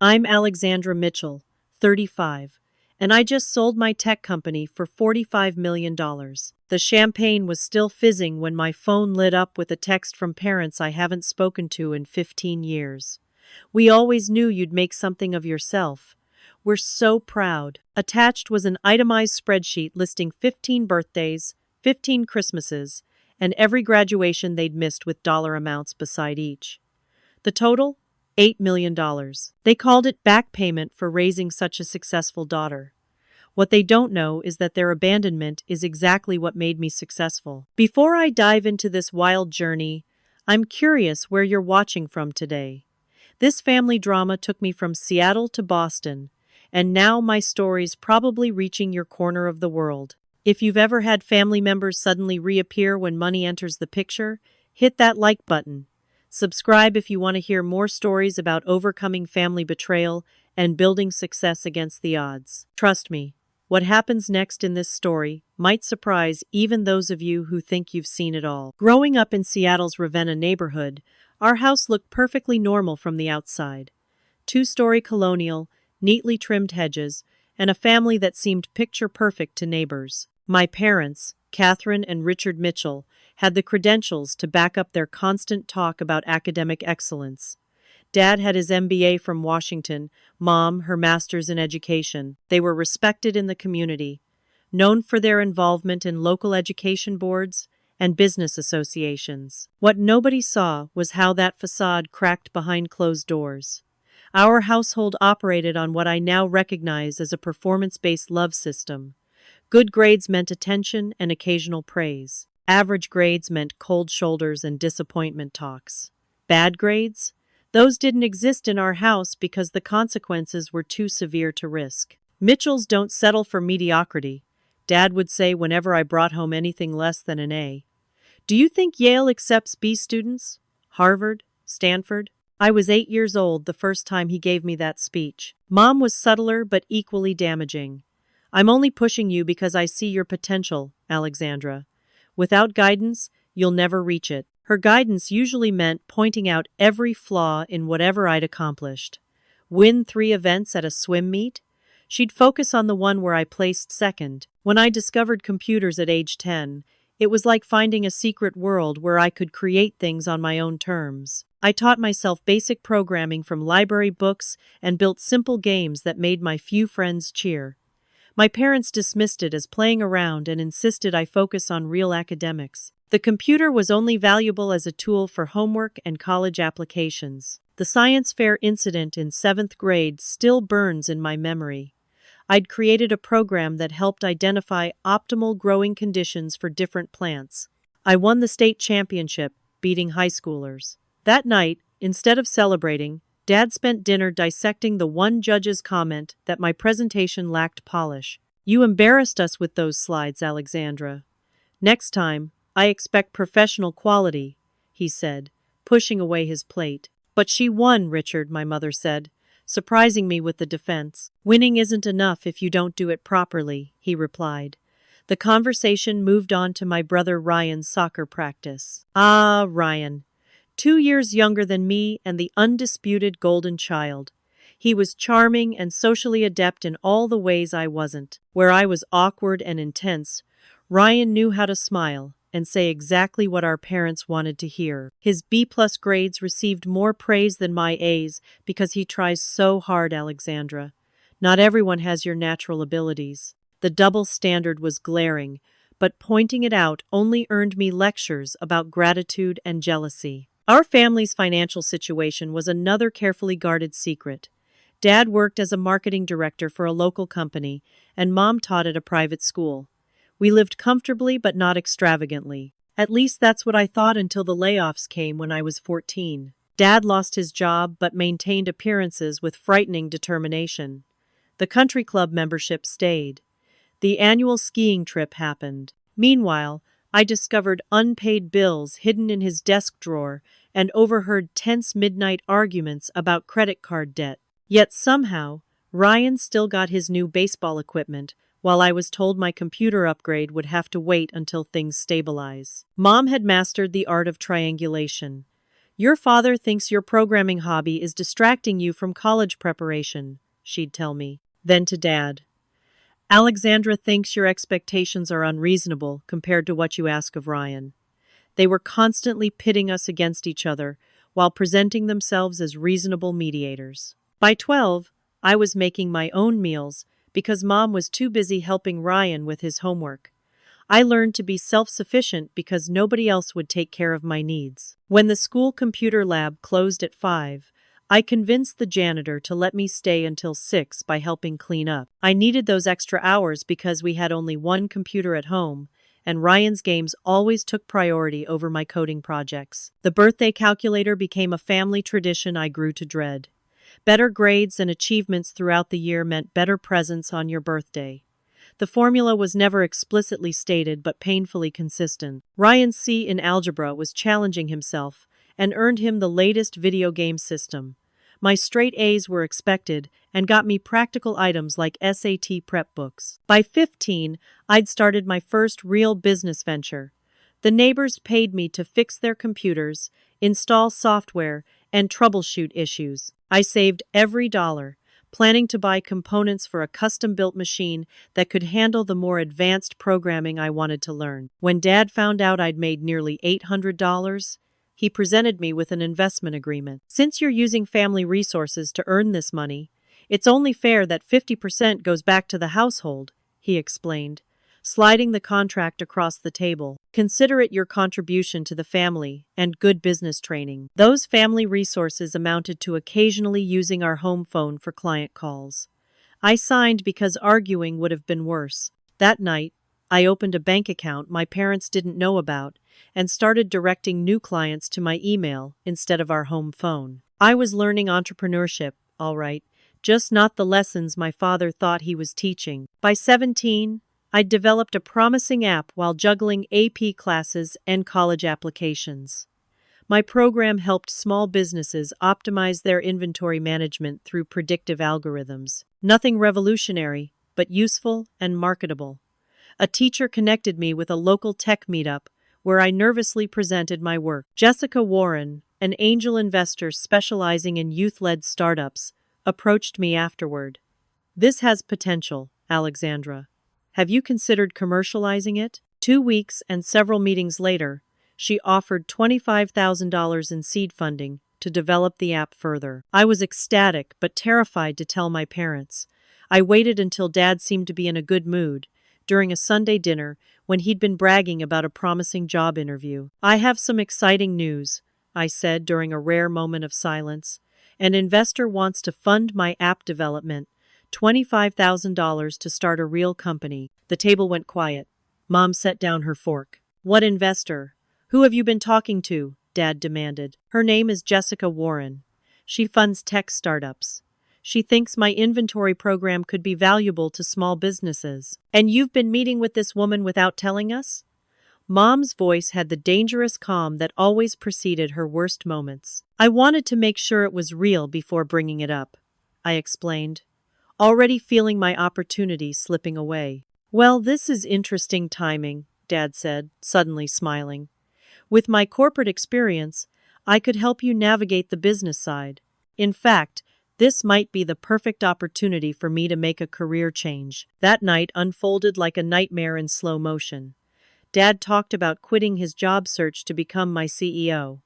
I'm Alexandra Mitchell, 35, and I just sold my tech company for $45 million. The champagne was still fizzing when my phone lit up with a text from parents I haven't spoken to in 15 years. We always knew you'd make something of yourself. We're so proud. Attached was an itemized spreadsheet listing 15 birthdays, 15 Christmases, and every graduation they'd missed with dollar amounts beside each. The total? $8 million. They called it back payment for raising such a successful daughter. What they don't know is that their abandonment is exactly what made me successful. Before I dive into this wild journey, I'm curious where you're watching from today. This family drama took me from Seattle to Boston, and now my story's probably reaching your corner of the world. If you've ever had family members suddenly reappear when money enters the picture, hit that like button. Subscribe if you want to hear more stories about overcoming family betrayal and building success against the odds. Trust me, what happens next in this story might surprise even those of you who think you've seen it all. Growing up in Seattle's Ravenna neighborhood, our house looked perfectly normal from the outside. Two-story colonial, neatly trimmed hedges, and a family that seemed picture-perfect to neighbors. My parents, Catherine and Richard Mitchell, had the credentials to back up their constant talk about academic excellence. Dad had his MBA from Washington, Mom her master's in education. They were respected in the community, known for their involvement in local education boards and business associations. What nobody saw was how that facade cracked behind closed doors. Our household operated on what I now recognize as a performance-based love system. Good grades meant attention and occasional praise. Average grades meant cold shoulders and disappointment talks. Bad grades? Those didn't exist in our house because the consequences were too severe to risk. Mitchells don't settle for mediocrity, Dad would say whenever I brought home anything less than an A. Do you think Yale accepts B students? Harvard? Stanford? I was 8 years old the first time he gave me that speech. Mom was subtler but equally damaging. I'm only pushing you because I see your potential, Alexandra. Without guidance, you'll never reach it. Her guidance usually meant pointing out every flaw in whatever I'd accomplished. Win 3 events at a swim meet? She'd focus on the one where I placed second. When I discovered computers at age 10, it was like finding a secret world where I could create things on my own terms. I taught myself basic programming from library books and built simple games that made my few friends cheer. My parents dismissed it as playing around and insisted I focus on real academics. The computer was only valuable as a tool for homework and college applications. The science fair incident in 7th grade still burns in my memory. I'd created a program that helped identify optimal growing conditions for different plants. I won the state championship, beating high schoolers. That night, instead of celebrating, Dad spent dinner dissecting the one judge's comment that my presentation lacked polish. You embarrassed us with those slides, Alexandra. Next time, I expect professional quality, he said, pushing away his plate. But she won, Richard, my mother said, surprising me with the defense. Winning isn't enough if you don't do it properly, he replied. The conversation moved on to my brother Ryan's soccer practice. Ah, Ryan. 2 years younger than me and the undisputed golden child. He was charming and socially adept in all the ways I wasn't. Where I was awkward and intense, Ryan knew how to smile and say exactly what our parents wanted to hear. His B-plus grades received more praise than my A's because he tries so hard, Alexandra. Not everyone has your natural abilities. The double standard was glaring, but pointing it out only earned me lectures about gratitude and jealousy. Our family's financial situation was another carefully guarded secret. Dad worked as a marketing director for a local company, and Mom taught at a private school. We lived comfortably but not extravagantly. At least that's what I thought until the layoffs came when I was 14. Dad lost his job but maintained appearances with frightening determination. The country club membership stayed. The annual skiing trip happened. Meanwhile, I discovered unpaid bills hidden in his desk drawer and overheard tense midnight arguments about credit card debt. Yet somehow, Ryan still got his new baseball equipment, while I was told my computer upgrade would have to wait until things stabilize. Mom had mastered the art of triangulation. Your father thinks your programming hobby is distracting you from college preparation, she'd tell me. Then to Dad. Alexandra thinks your expectations are unreasonable compared to what you ask of Ryan. They were constantly pitting us against each other while presenting themselves as reasonable mediators. By 12, I was making my own meals because Mom was too busy helping Ryan with his homework. I learned to be self-sufficient because nobody else would take care of my needs. When the school computer lab closed at 5, I convinced the janitor to let me stay until 6 by helping clean up. I needed those extra hours because we had only one computer at home, and Ryan's games always took priority over my coding projects. The birthday calculator became a family tradition I grew to dread. Better grades and achievements throughout the year meant better presents on your birthday. The formula was never explicitly stated but painfully consistent. Ryan's C in algebra was challenging himself and earned him the latest video game system. My straight A's were expected and got me practical items like SAT prep books. By 15, I'd started my first real business venture. The neighbors paid me to fix their computers, install software, and troubleshoot issues. I saved every dollar, planning to buy components for a custom-built machine that could handle the more advanced programming I wanted to learn. When Dad found out I'd made nearly $800, he presented me with an investment agreement. Since you're using family resources to earn this money, it's only fair that 50% goes back to the household, he explained, sliding the contract across the table. Consider it your contribution to the family and good business training. Those family resources amounted to occasionally using our home phone for client calls. I signed because arguing would have been worse. That night, I opened a bank account my parents didn't know about and started directing new clients to my email instead of our home phone. I was learning entrepreneurship, all right, just not the lessons my father thought he was teaching. By 17, I'd developed a promising app while juggling AP classes and college applications. My program helped small businesses optimize their inventory management through predictive algorithms. Nothing revolutionary, but useful and marketable. A teacher connected me with a local tech meetup where I nervously presented my work. Jessica Warren, an angel investor specializing in youth-led startups, approached me afterward. This has potential, Alexandra. Have you considered commercializing it? 2 weeks and several meetings later, she offered $25,000 in seed funding to develop the app further. I was ecstatic but terrified to tell my parents. I waited until Dad seemed to be in a good mood, during a Sunday dinner when he'd been bragging about a promising job interview. I have some exciting news, I said during a rare moment of silence. An investor wants to fund my app development, $25,000 to start a real company. The table went quiet. Mom set down her fork. What investor? Who have you been talking to? Dad demanded. Her name is Jessica Warren. She funds tech startups. She thinks my inventory program could be valuable to small businesses. And you've been meeting with this woman without telling us? Mom's voice had the dangerous calm that always preceded her worst moments. I wanted to make sure it was real before bringing it up, I explained, already feeling my opportunity slipping away. Well, this is interesting timing, Dad said, suddenly smiling. With my corporate experience, I could help you navigate the business side. In fact, this might be the perfect opportunity for me to make a career change. That night unfolded like a nightmare in slow motion. Dad talked about quitting his job search to become my CEO.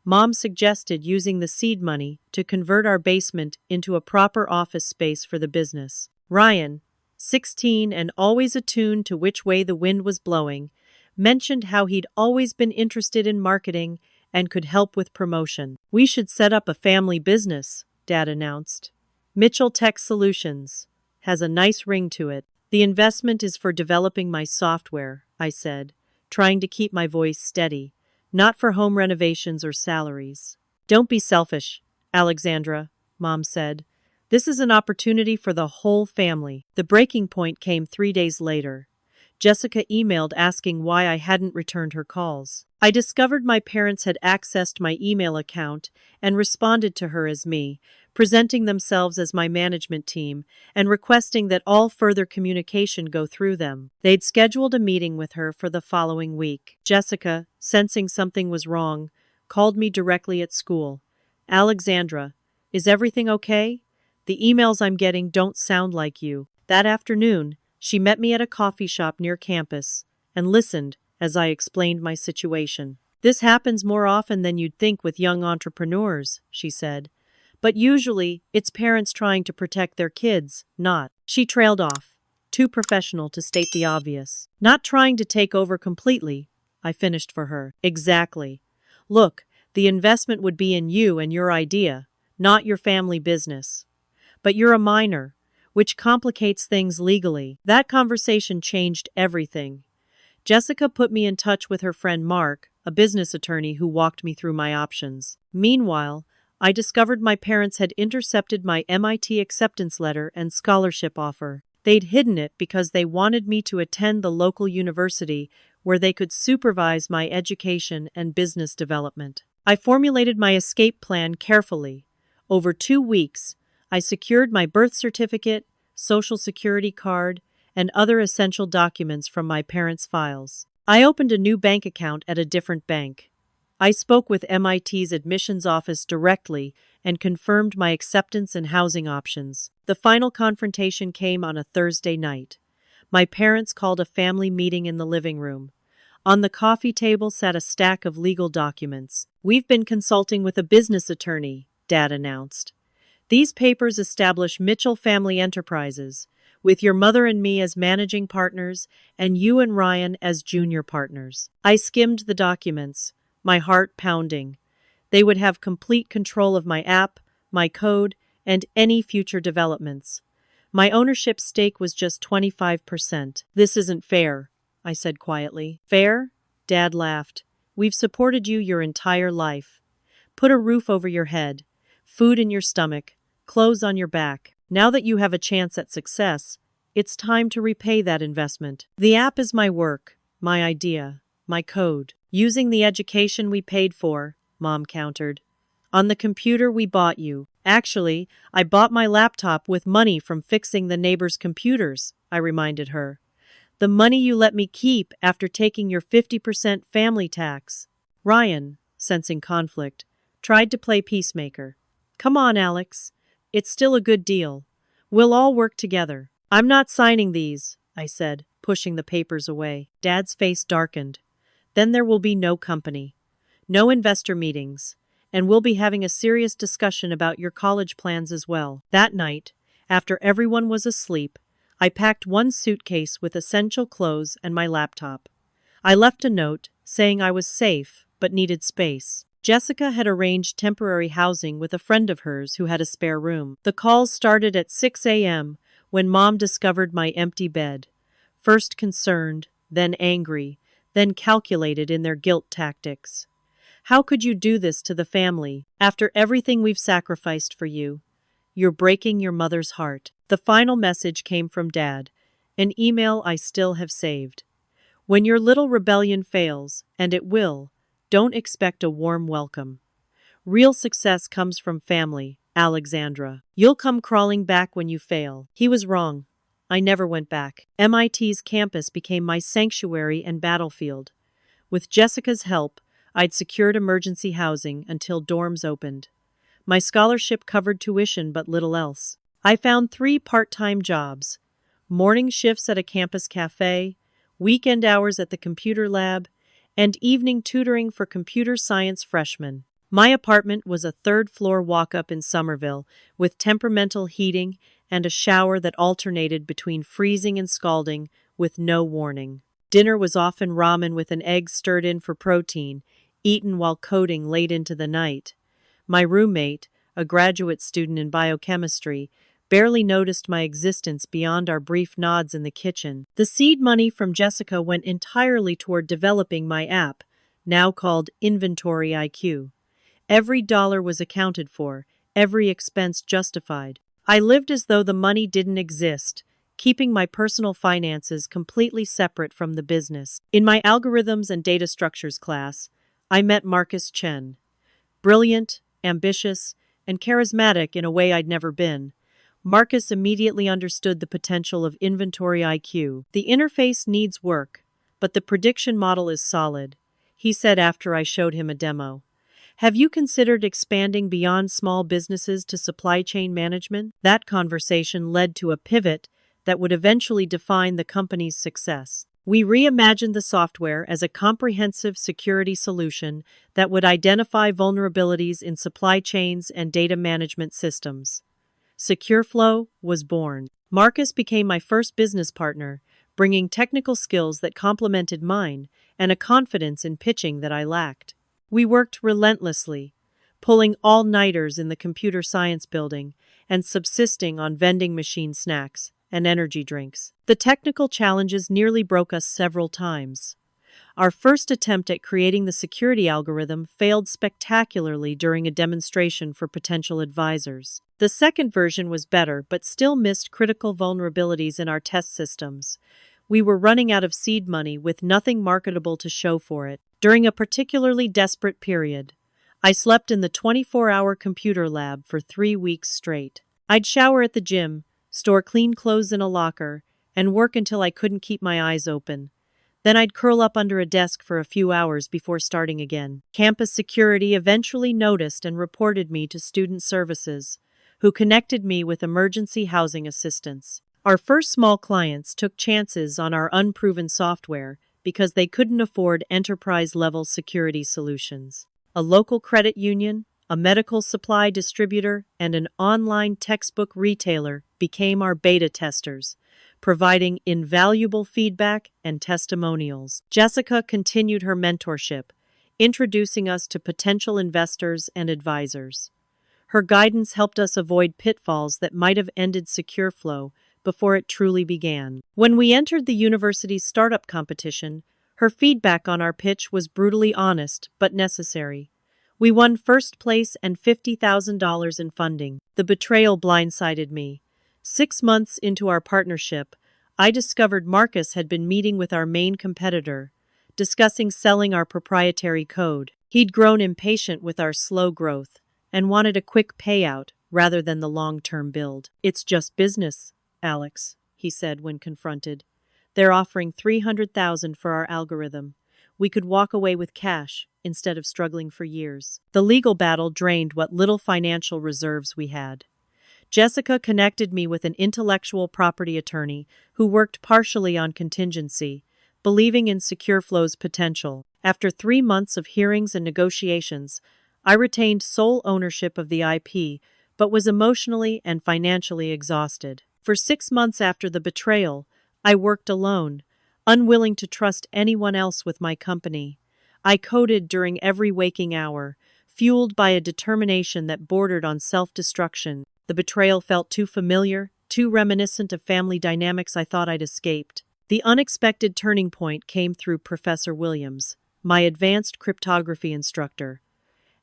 Mom suggested using the seed money to convert our basement into a proper office space for the business. Ryan, 16 and always attuned to which way the wind was blowing, mentioned how he'd always been interested in marketing and could help with promotion. We should set up a family business, Dad announced. Mitchell Tech Solutions. Has a nice ring to it. The investment is for developing my software, I said, trying to keep my voice steady, not for home renovations or salaries. Don't be selfish, Alexandra, Mom said. This is an opportunity for the whole family. The breaking point came 3 days later. Jessica emailed asking why I hadn't returned her calls. I discovered my parents had accessed my email account and responded to her as me, presenting themselves as my management team and requesting that all further communication go through them. They'd scheduled a meeting with her for the following week. Jessica, sensing something was wrong, called me directly at school. Alexandra, is everything okay? The emails I'm getting don't sound like you. That afternoon, she met me at a coffee shop near campus and listened as I explained my situation. This happens more often than you'd think with young entrepreneurs, she said. But usually, it's parents trying to protect their kids, not. She trailed off, too professional to state the obvious. Not trying to take over completely, I finished for her. Exactly. Look, the investment would be in you and your idea, not your family business. But you're a minor, which complicates things legally. That conversation changed everything. Jessica put me in touch with her friend Mark, a business attorney who walked me through my options. Meanwhile, I discovered my parents had intercepted my MIT acceptance letter and scholarship offer. They'd hidden it because they wanted me to attend the local university where they could supervise my education and business development. I formulated my escape plan carefully. Over 2 weeks, I secured my birth certificate, social security card, and other essential documents from my parents' files. I opened a new bank account at a different bank. I spoke with MIT's admissions office directly and confirmed my acceptance and housing options. The final confrontation came on a Thursday night. My parents called a family meeting in the living room. On the coffee table sat a stack of legal documents. "We've been consulting with a business attorney," Dad announced. "These papers establish Mitchell Family Enterprises, with your mother and me as managing partners and you and Ryan as junior partners." I skimmed the documents, my heart pounding. They would have complete control of my app, my code, and any future developments. My ownership stake was just 25%. "This isn't fair," I said quietly. "Fair?" Dad laughed. "We've supported you your entire life. Put a roof over your head, food in your stomach, clothes on your back. Now that you have a chance at success, it's time to repay that investment. The app is my work, my idea, my code. Using the education we paid for," Mom countered. "On the computer we bought you." "Actually, I bought my laptop with money from fixing the neighbors' computers," I reminded her. "The money you let me keep after taking your 50% family tax." Ryan, sensing conflict, tried to play peacemaker. "Come on, Alex. It's still a good deal. We'll all work together." "I'm not signing these," I said, pushing the papers away. Dad's face darkened. "Then there will be no company, no investor meetings, and we'll be having a serious discussion about your college plans as well." That night, after everyone was asleep, I packed one suitcase with essential clothes and my laptop. I left a note saying I was safe but needed space. Jessica had arranged temporary housing with a friend of hers who had a spare room. The calls started at 6 a.m. when Mom discovered my empty bed. First concerned, then angry, then calculated in their guilt tactics. "How could you do this to the family? After everything we've sacrificed for you, you're breaking your mother's heart." The final message came from Dad, an email I still have saved. "When your little rebellion fails, and it will, don't expect a warm welcome. Real success comes from family, Alexandra. You'll come crawling back when you fail." He was wrong. I never went back. MIT's campus became my sanctuary and battlefield. With Jessica's help, I'd secured emergency housing until dorms opened. My scholarship covered tuition but little else. I found 3 part-time jobs: morning shifts at a campus cafe, weekend hours at the computer lab, and evening tutoring for computer science freshmen. My apartment was a 3rd-floor walk-up in Somerville, with temperamental heating and a shower that alternated between freezing and scalding with no warning. Dinner was often ramen with an egg stirred in for protein, eaten while coding late into the night. My roommate, a graduate student in biochemistry, barely noticed my existence beyond our brief nods in the kitchen. The seed money from Jessica went entirely toward developing my app, now called Inventory IQ. Every dollar was accounted for, every expense justified. I lived as though the money didn't exist, keeping my personal finances completely separate from the business. In my algorithms and data structures class, I met Marcus Chen. Brilliant, ambitious, and charismatic in a way I'd never been, Marcus immediately understood the potential of Inventory IQ. "The interface needs work, but the prediction model is solid," he said after I showed him a demo. Have you considered expanding beyond small businesses to supply chain management? That conversation led to a pivot that would eventually define the company's success. We reimagined the software as a comprehensive security solution that would identify vulnerabilities in supply chains and data management systems. SecureFlow was born. Marcus became my first business partner, bringing technical skills that complemented mine and a confidence in pitching that I lacked. We worked relentlessly, pulling all-nighters in the computer science building and subsisting on vending machine snacks and energy drinks. The technical challenges nearly broke us several times. Our first attempt at creating the security algorithm failed spectacularly during a demonstration for potential advisors. The second version was better, but still missed critical vulnerabilities in our test systems. We were running out of seed money with nothing marketable to show for it. During a particularly desperate period, I slept in the 24-hour computer lab for 3 weeks straight. I'd shower at the gym, store clean clothes in a locker, and work until I couldn't keep my eyes open. Then I'd curl up under a desk for a few hours before starting again. Campus security eventually noticed and reported me to student services, who connected me with emergency housing assistance. Our first small clients took chances on our unproven software because they couldn't afford enterprise-level security solutions. A local credit union, a medical supply distributor, and an online textbook retailer became our beta testers, providing invaluable feedback and testimonials. Jessica continued her mentorship, introducing us to potential investors and advisors. Her guidance helped us avoid pitfalls that might have ended SecureFlow before it truly began. When we entered the university's startup competition, her feedback on our pitch was brutally honest but necessary. We won first place and $50,000 in funding. The betrayal blindsided me. 6 months into our partnership, I discovered Marcus had been meeting with our main competitor, discussing selling our proprietary code. He'd grown impatient with our slow growth and wanted a quick payout rather than the long-term build. "It's just business, Alex," he said when confronted. "They're offering $300,000 for our algorithm. We could walk away with cash instead of struggling for years." The legal battle drained what little financial reserves we had. Jessica connected me with an intellectual property attorney who worked partially on contingency, believing in SecureFlow's potential. After 3 months of hearings and negotiations, I retained sole ownership of the IP, but was emotionally and financially exhausted. For 6 months after the betrayal, I worked alone, unwilling to trust anyone else with my company. I coded during every waking hour, fueled by a determination that bordered on self-destruction. The betrayal felt too familiar, too reminiscent of family dynamics I thought I'd escaped. The unexpected turning point came through Professor Williams, my advanced cryptography instructor.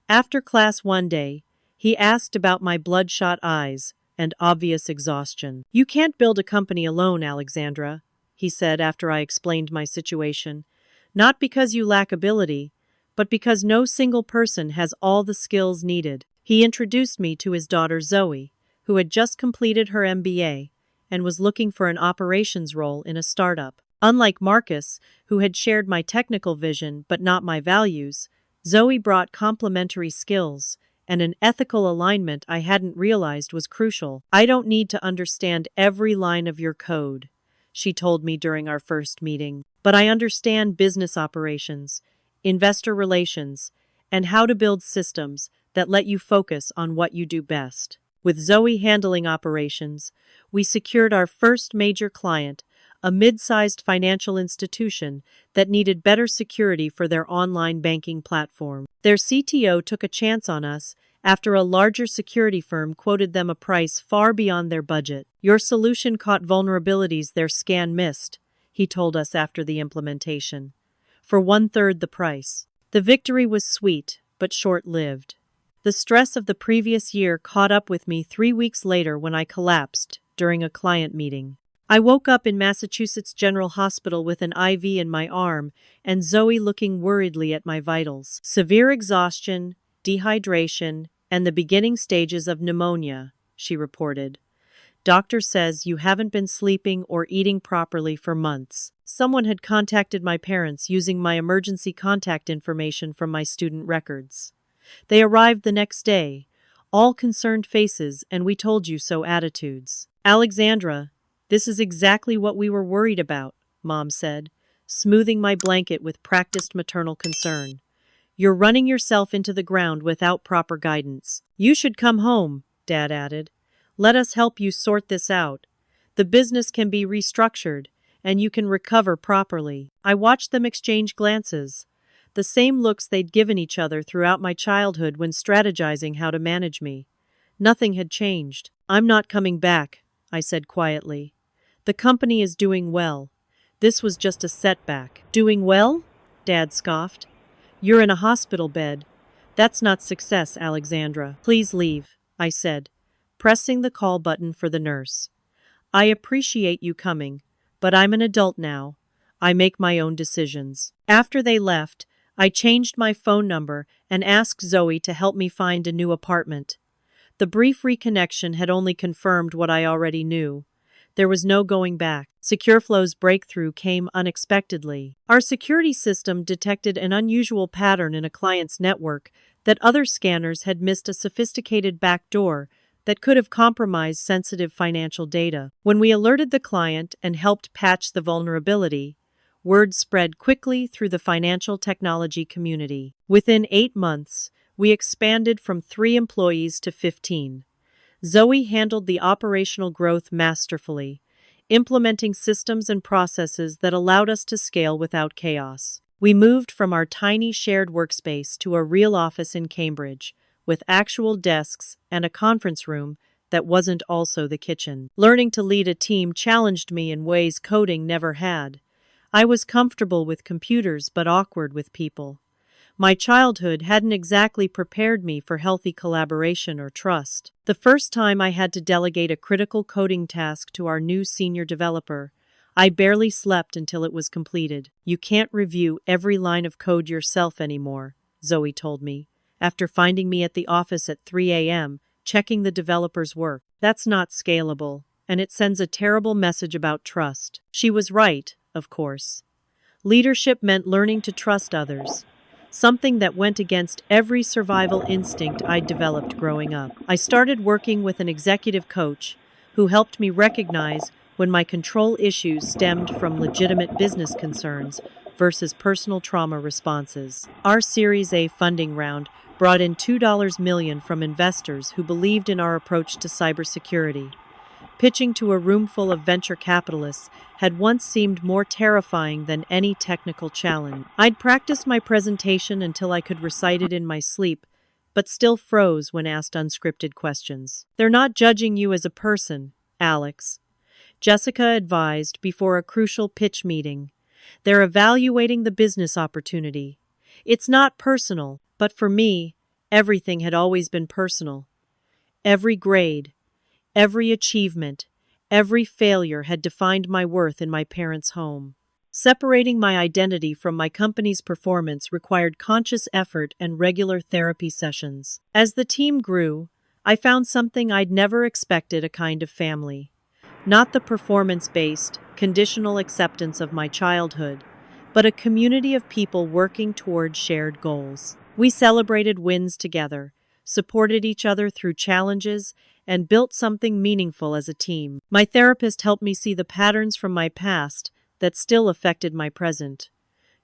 After class one day, he asked about my bloodshot eyes and obvious exhaustion. "You can't build a company alone, Alexandra," he said after I explained my situation. "Not because you lack ability, but because no single person has all the skills needed." He introduced me to his daughter Zoe, who had just completed her MBA and was looking for an operations role in a startup. Unlike Marcus, who had shared my technical vision but not my values, Zoe brought complementary skills and an ethical alignment I hadn't realized was crucial. "I don't need to understand every line of your code," she told me during our first meeting, "but I understand business operations, investor relations, and how to build systems that let you focus on what you do best." With Zoe handling operations, we secured our first major client, a mid-sized financial institution that needed better security for their online banking platform. Their CTO took a chance on us after a larger security firm quoted them a price far beyond their budget. "Your solution caught vulnerabilities their scan missed," he told us after the implementation. "For 1/3 the price." The victory was sweet, but short-lived. The stress of the previous year caught up with me 3 weeks later when I collapsed during a client meeting. I woke up in Massachusetts General Hospital with an IV in my arm and Zoe looking worriedly at my vitals. "Severe exhaustion, dehydration, and the beginning stages of pneumonia," she reported. "Doctor says you haven't been sleeping or eating properly for months." Someone had contacted my parents using my emergency contact information from my student records. They arrived the next day, all concerned faces and we told you so attitudes. Alexandra, this is exactly what we were worried about, Mom said, smoothing my blanket with practiced maternal concern. You're running yourself into the ground without proper guidance. You should come home, Dad added. Let us help you sort this out. The business can be restructured, and you can recover properly. I watched them exchange glances, the same looks they'd given each other throughout my childhood when strategizing how to manage me. Nothing had changed. I'm not coming back, I said quietly. The company is doing well. This was just a setback. Doing well? Dad scoffed. You're in a hospital bed. That's not success, Alexandra. Please leave, I said, pressing the call button for the nurse. I appreciate you coming, but I'm an adult now. I make my own decisions. After they left, I changed my phone number and asked Zoe to help me find a new apartment. The brief reconnection had only confirmed what I already knew. There was no going back. SecureFlow's breakthrough came unexpectedly. Our security system detected an unusual pattern in a client's network that other scanners had missed, a sophisticated backdoor that could have compromised sensitive financial data. When we alerted the client and helped patch the vulnerability, word spread quickly through the financial technology community. Within 8 months, we expanded from 3 employees to 15. Zoe handled the operational growth masterfully, implementing systems and processes that allowed us to scale without chaos. We moved from our tiny shared workspace to a real office in Cambridge, with actual desks and a conference room that wasn't also the kitchen. Learning to lead a team challenged me in ways coding never had. I was comfortable with computers but awkward with people. My childhood hadn't exactly prepared me for healthy collaboration or trust. The first time I had to delegate a critical coding task to our new senior developer, I barely slept until it was completed. You can't review every line of code yourself anymore, Zoe told me, after finding me at the office at 3 a.m., checking the developer's work. That's not scalable, and it sends a terrible message about trust. She was right, of course. Leadership meant learning to trust others, something that went against every survival instinct I'd developed growing up. I started working with an executive coach who helped me recognize when my control issues stemmed from legitimate business concerns versus personal trauma responses. Our Series A funding round brought in $2 million from investors who believed in our approach to cybersecurity. Pitching to a room full of venture capitalists had once seemed more terrifying than any technical challenge. I'd practiced my presentation until I could recite it in my sleep, but still froze when asked unscripted questions. They're not judging you as a person, Alex, Jessica advised before a crucial pitch meeting. They're evaluating the business opportunity. It's not personal, but for me, everything had always been personal. Every grade, every achievement, every failure had defined my worth in my parents' home. Separating my identity from my company's performance required conscious effort and regular therapy sessions. As the team grew, I found something I'd never expected: a kind of family. Not the performance-based, conditional acceptance of my childhood, but a community of people working toward shared goals. We celebrated wins together, supported each other through challenges, and built something meaningful as a team. My therapist helped me see the patterns from my past that still affected my present.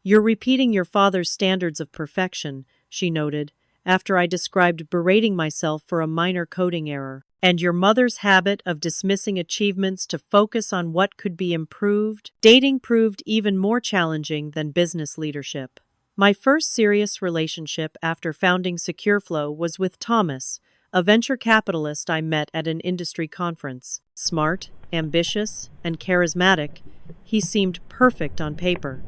You're repeating your father's standards of perfection, she noted, after I described berating myself for a minor coding error. And your mother's habit of dismissing achievements to focus on what could be improved. Dating proved even more challenging than business leadership. My first serious relationship after founding SecureFlow was with Thomas, a venture capitalist I met at an industry conference. Smart, ambitious, and charismatic, he seemed perfect on paper.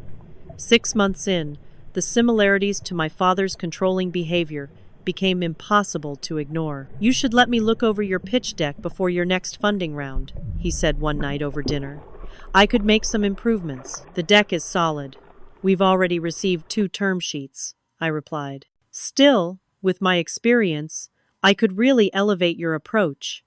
6 months in, the similarities to my father's controlling behavior became impossible to ignore. You should let me look over your pitch deck before your next funding round, he said one night over dinner. I could make some improvements. The deck is solid. We've already received 2 term sheets, I replied. Still, with my experience, I could really elevate your approach.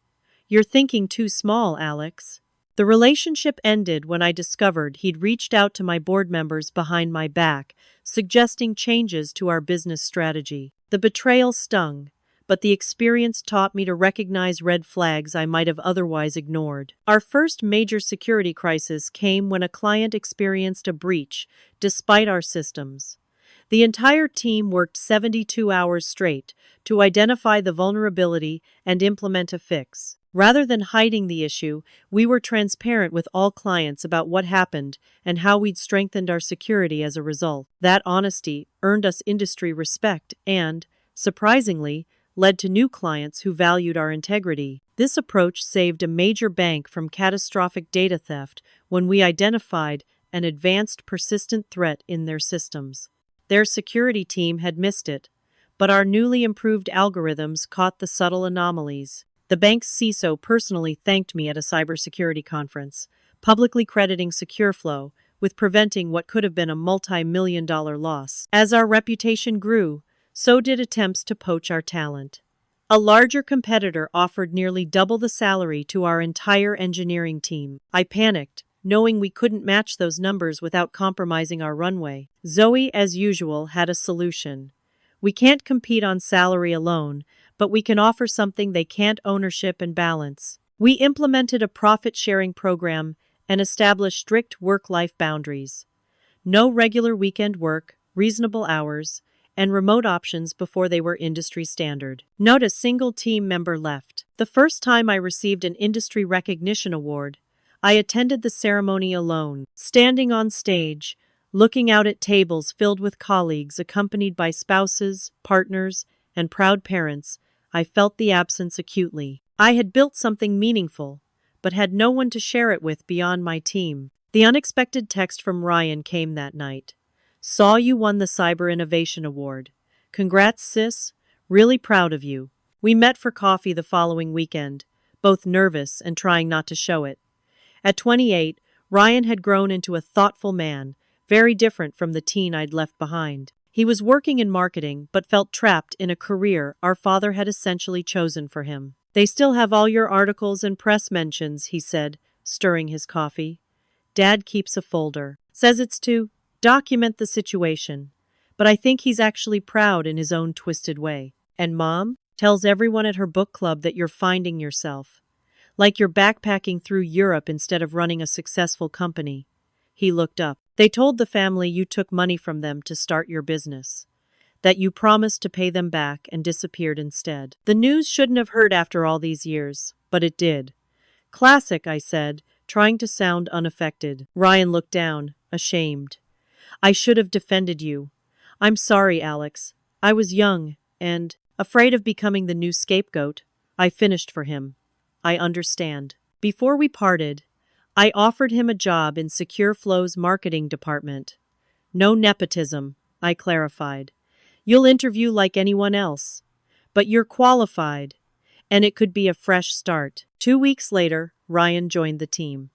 You're thinking too small, Alex. The relationship ended when I discovered he'd reached out to my board members behind my back, suggesting changes to our business strategy. The betrayal stung, but the experience taught me to recognize red flags I might have otherwise ignored. Our first major security crisis came when a client experienced a breach, despite our systems. The entire team worked 72 hours straight to identify the vulnerability and implement a fix. Rather than hiding the issue, we were transparent with all clients about what happened and how we'd strengthened our security as a result. That honesty earned us industry respect and, surprisingly, led to new clients who valued our integrity. This approach saved a major bank from catastrophic data theft when we identified an advanced persistent threat in their systems. Their security team had missed it, but our newly improved algorithms caught the subtle anomalies. The bank's CISO personally thanked me at a cybersecurity conference, publicly crediting SecureFlow with preventing what could have been a multi-million-dollar loss. As our reputation grew, so did attempts to poach our talent. A larger competitor offered nearly double the salary to our entire engineering team. I panicked, knowing we couldn't match those numbers without compromising our runway. Zoe, as usual, had a solution. We can't compete on salary alone, but we can offer something they can't: ownership and balance. We implemented a profit-sharing program and established strict work-life boundaries. No regular weekend work, reasonable hours, and remote options before they were industry standard. Not a single team member left. The first time I received an industry recognition award, I attended the ceremony alone, standing on stage, looking out at tables filled with colleagues accompanied by spouses, partners, and proud parents. I felt the absence acutely. I had built something meaningful, but had no one to share it with beyond my team. The unexpected text from Ryan came that night. "Saw you won the Cyber Innovation Award. Congrats, sis. Really proud of you." We met for coffee the following weekend, both nervous and trying not to show it. At 28, Ryan had grown into a thoughtful man, very different from the teen I'd left behind. He was working in marketing, but felt trapped in a career our father had essentially chosen for him. "They still have all your articles and press mentions," he said, stirring his coffee. "Dad keeps a folder. Says it's to document the situation. But I think he's actually proud in his own twisted way. And Mom tells everyone at her book club that you're finding yourself. Like you're backpacking through Europe instead of running a successful company." He looked up. "They told the family you took money from them to start your business. That you promised to pay them back and disappeared instead." The news shouldn't have hurt after all these years, but it did. "Classic," I said, trying to sound unaffected. Ryan looked down, ashamed. "I should have defended you. I'm sorry, Alex. I was young and afraid of becoming the new scapegoat." I finished for him. "I understand." Before we parted, I offered him a job in SecureFlow's marketing department. "No nepotism," I clarified. "You'll interview like anyone else. But you're qualified, and it could be a fresh start." 2 weeks later, Ryan joined the team.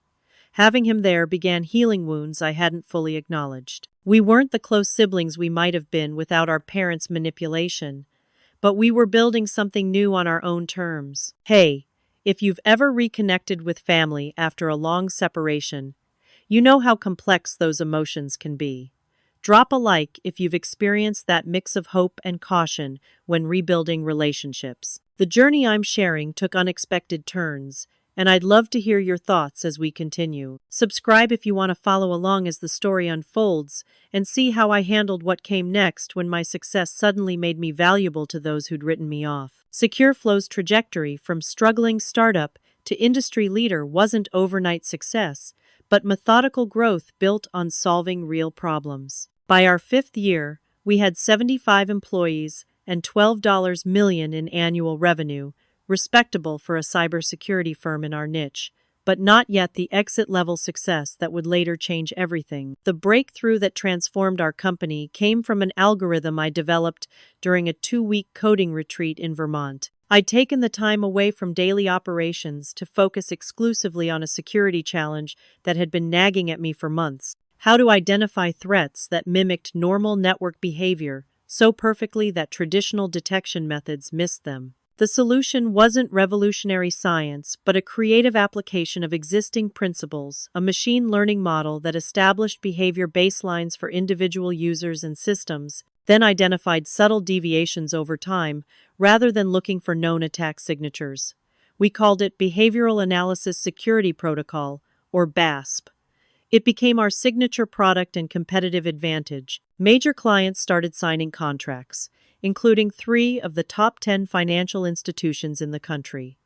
Having him there began healing wounds I hadn't fully acknowledged. We weren't the close siblings we might have been without our parents' manipulation, but we were building something new on our own terms. Hey, if you've ever reconnected with family after a long separation, you know how complex those emotions can be. Drop a like if you've experienced that mix of hope and caution when rebuilding relationships. The journey I'm sharing took unexpected turns, and I'd love to hear your thoughts as we continue. Subscribe if you want to follow along as the story unfolds and see how I handled what came next when my success suddenly made me valuable to those who'd written me off. SecureFlow's trajectory from struggling startup to industry leader wasn't overnight success, but methodical growth built on solving real problems. By our 5th year, we had 75 employees and $12 million in annual revenue, respectable for a cybersecurity firm in our niche, but not yet the exit-level success that would later change everything. The breakthrough that transformed our company came from an algorithm I developed during a 2-week coding retreat in Vermont. I'd taken the time away from daily operations to focus exclusively on a security challenge that had been nagging at me for months: how to identify threats that mimicked normal network behavior so perfectly that traditional detection methods missed them. The solution wasn't revolutionary science, but a creative application of existing principles, a machine learning model that established behavior baselines for individual users and systems, then identified subtle deviations over time rather than looking for known attack signatures. We called it Behavioral Analysis Security Protocol, or BASP. It became our signature product and competitive advantage. Major clients started signing contracts, including 3 of the top 10 financial institutions in the country.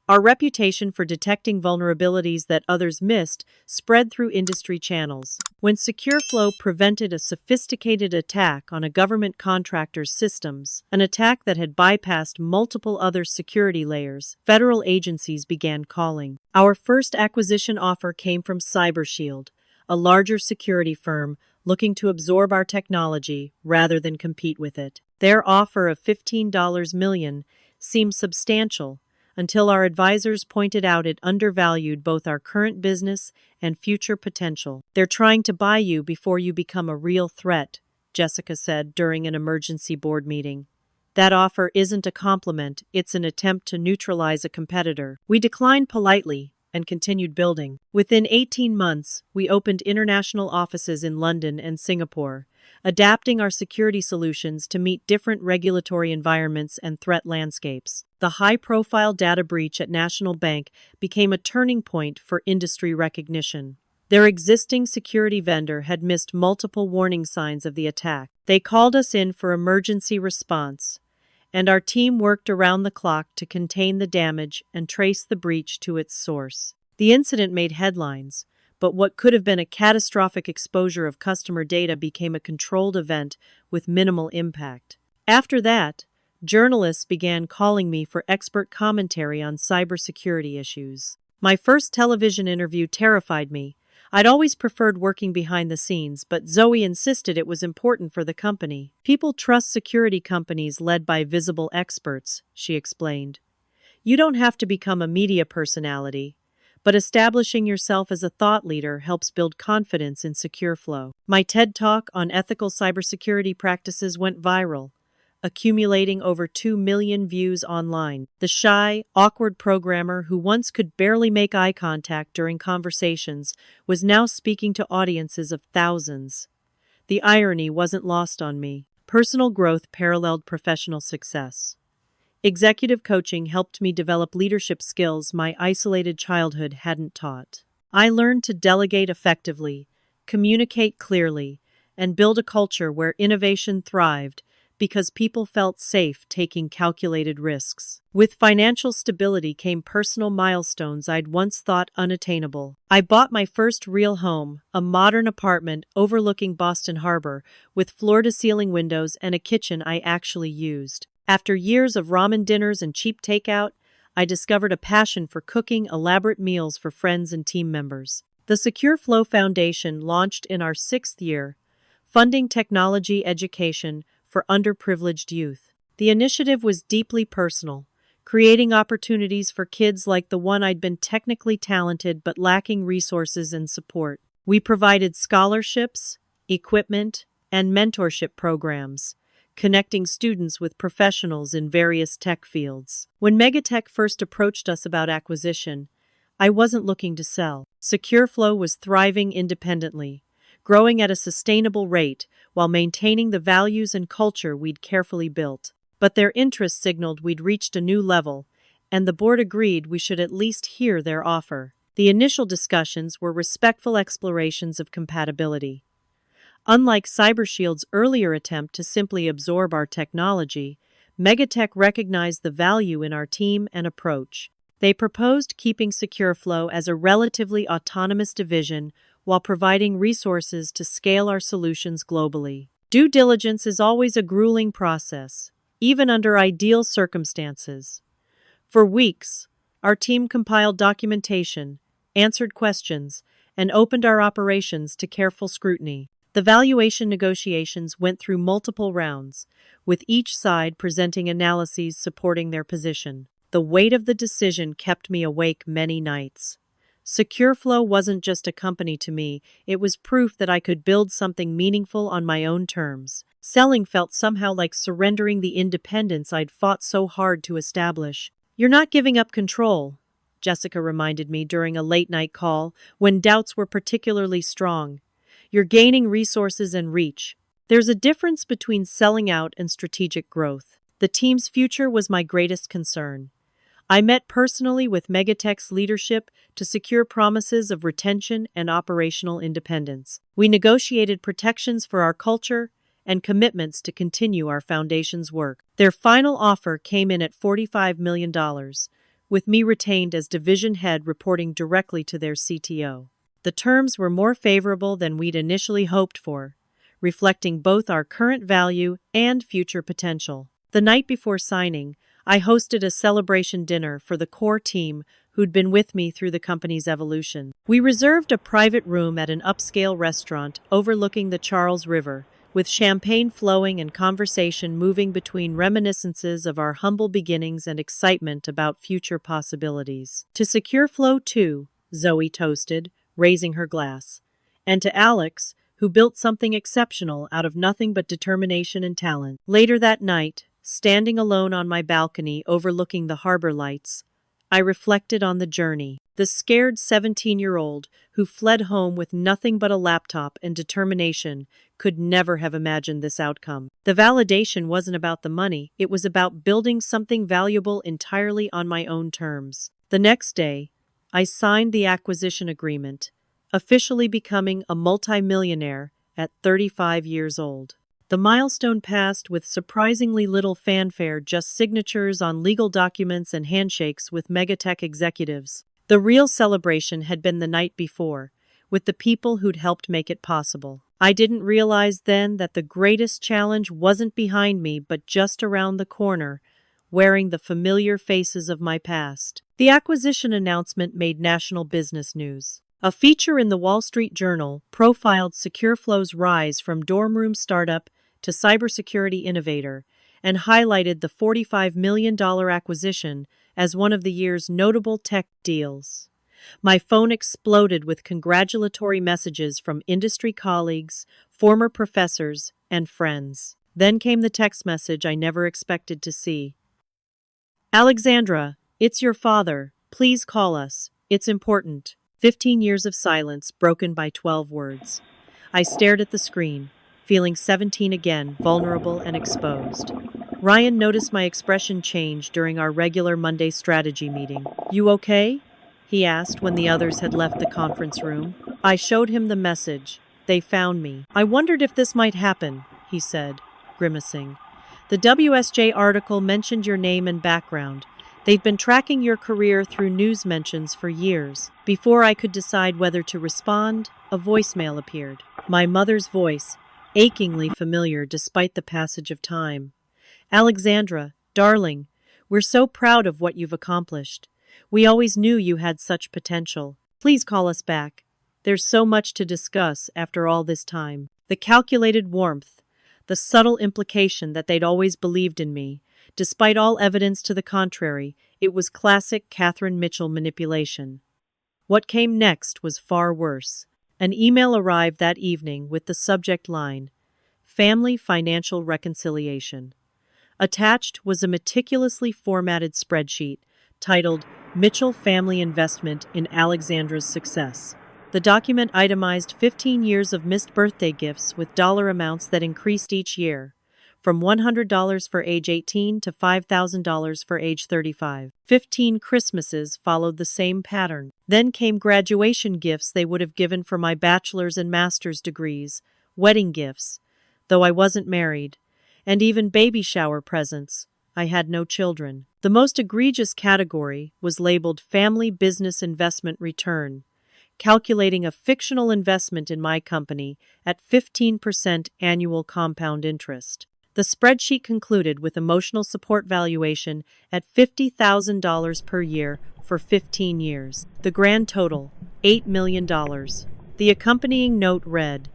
Our reputation for detecting vulnerabilities that others missed spread through industry channels. When SecureFlow prevented a sophisticated attack on a government contractor's systems, an attack that had bypassed multiple other security layers, federal agencies began calling. Our first acquisition offer came from CyberShield, a larger security firm looking to absorb our technology rather than compete with it. Their offer of $15 million seemed substantial, until our advisors pointed out it undervalued both our current business and future potential. "They're trying to buy you before you become a real threat," Jessica said during an emergency board meeting. "That offer isn't a compliment, it's an attempt to neutralize a competitor." We declined politely and continued building. Within 18 months, we opened international offices in London and Singapore, adapting our security solutions to meet different regulatory environments and threat landscapes. The high-profile data breach at National Bank became a turning point for industry recognition. Their existing security vendor had missed multiple warning signs of the attack. They called us in for emergency response, and our team worked around the clock to contain the damage and trace the breach to its source. The incident made headlines, but what could have been a catastrophic exposure of customer data became a controlled event with minimal impact. After that, journalists began calling me for expert commentary on cybersecurity issues. My first television interview terrified me. I'd always preferred working behind the scenes, but Zoe insisted it was important for the company. "People trust security companies led by visible experts," she explained. "You don't have to become a media personality, but establishing yourself as a thought leader helps build confidence in SecureFlow." My TED Talk on ethical cybersecurity practices went viral, accumulating over 2 million views online. The shy, awkward programmer who once could barely make eye contact during conversations was now speaking to audiences of thousands. The irony wasn't lost on me. Personal growth paralleled professional success. Executive coaching helped me develop leadership skills my isolated childhood hadn't taught. I learned to delegate effectively, communicate clearly, and build a culture where innovation thrived because people felt safe taking calculated risks. With financial stability came personal milestones I'd once thought unattainable. I bought my first real home, a modern apartment overlooking Boston Harbor, with floor-to-ceiling windows and a kitchen I actually used. After years of ramen dinners and cheap takeout, I discovered a passion for cooking elaborate meals for friends and team members. The SecureFlow Foundation launched in our 6th year, funding technology education for underprivileged youth. The initiative was deeply personal, creating opportunities for kids like the one I'd been technically talented but lacking resources and support. We provided scholarships, equipment, and mentorship programs, connecting students with professionals in various tech fields. When Megatech first approached us about acquisition, I wasn't looking to sell. SecureFlow was thriving independently, growing at a sustainable rate while maintaining the values and culture we'd carefully built. But their interest signaled we'd reached a new level, and the board agreed we should at least hear their offer. The initial discussions were respectful explorations of compatibility. Unlike CyberShield's earlier attempt to simply absorb our technology, Megatech recognized the value in our team and approach. They proposed keeping SecureFlow as a relatively autonomous division while providing resources to scale our solutions globally. Due diligence is always a grueling process, even under ideal circumstances. For weeks, our team compiled documentation, answered questions, and opened our operations to careful scrutiny. The valuation negotiations went through multiple rounds, with each side presenting analyses supporting their position. The weight of the decision kept me awake many nights. SecureFlow wasn't just a company to me, it was proof that I could build something meaningful on my own terms. Selling felt somehow like surrendering the independence I'd fought so hard to establish. "You're not giving up control," Jessica reminded me during a late-night call when doubts were particularly strong. "You're gaining resources and reach." There's a difference between selling out and strategic growth. The team's future was my greatest concern. I met personally with Megatech's leadership to secure promises of retention and operational independence. We negotiated protections for our culture and commitments to continue our foundation's work. Their final offer came in at $45 million, with me retained as division head reporting directly to their CTO. The terms were more favorable than we'd initially hoped for, reflecting both our current value and future potential. The night before signing, I hosted a celebration dinner for the core team who'd been with me through the company's evolution. We reserved a private room at an upscale restaurant overlooking the Charles River, with champagne flowing and conversation moving between reminiscences of our humble beginnings and excitement about future possibilities. To Secure Flow 2, Zoe toasted, raising her glass. And to Alex, who built something exceptional out of nothing but determination and talent. Later that night, standing alone on my balcony overlooking the harbor lights, I reflected on the journey. The scared 17-year-old who fled home with nothing but a laptop and determination could never have imagined this outcome. The validation wasn't about the money, it was about building something valuable entirely on my own terms. The next day, I signed the acquisition agreement, officially becoming a multimillionaire at 35 years old. The milestone passed with surprisingly little fanfare, just signatures on legal documents and handshakes with Megatech executives. The real celebration had been the night before, with the people who'd helped make it possible. I didn't realize then that the greatest challenge wasn't behind me but just around the corner, wearing the familiar faces of my past. The acquisition announcement made national business news. A feature in the Wall Street Journal profiled SecureFlow's rise from dorm room startup to cybersecurity innovator and highlighted the $45 million acquisition as one of the year's notable tech deals. My phone exploded with congratulatory messages from industry colleagues, former professors, and friends. Then came the text message I never expected to see. "Alexandra, it's your father. Please call us. It's important." 15 years of silence broken by 12 words. I stared at the screen, feeling 17 again, vulnerable and exposed. Ryan noticed my expression change during our regular Monday strategy meeting. "You okay?" he asked when the others had left the conference room. I showed him the message. "They found me." "I wondered if this might happen," he said, grimacing. "The WSJ article mentioned your name and background. They've been tracking your career through news mentions for years." Before I could decide whether to respond, a voicemail appeared. My mother's voice, achingly familiar despite the passage of time. "Alexandra, darling, we're so proud of what you've accomplished. We always knew you had such potential. Please call us back. There's so much to discuss after all this time." The calculated warmth, the subtle implication that they'd always believed in me, despite all evidence to the contrary, it was classic Catherine Mitchell manipulation. What came next was far worse. An email arrived that evening with the subject line, "Family Financial Reconciliation." Attached was a meticulously formatted spreadsheet titled "Mitchell Family Investment in Alexandra's Success." The document itemized 15 years of missed birthday gifts with dollar amounts that increased each year, from $100 for age 18 to $5,000 for age 35. 15 Christmases followed the same pattern. Then came graduation gifts they would have given for my bachelor's and master's degrees, wedding gifts, though I wasn't married, and even baby shower presents. I had no children. The most egregious category was labeled Family Business Investment Return, calculating a fictional investment in my company at 15% annual compound interest. The spreadsheet concluded with emotional support valuation at $50,000 per year for 15 years. The grand total, $8 million. The accompanying note read,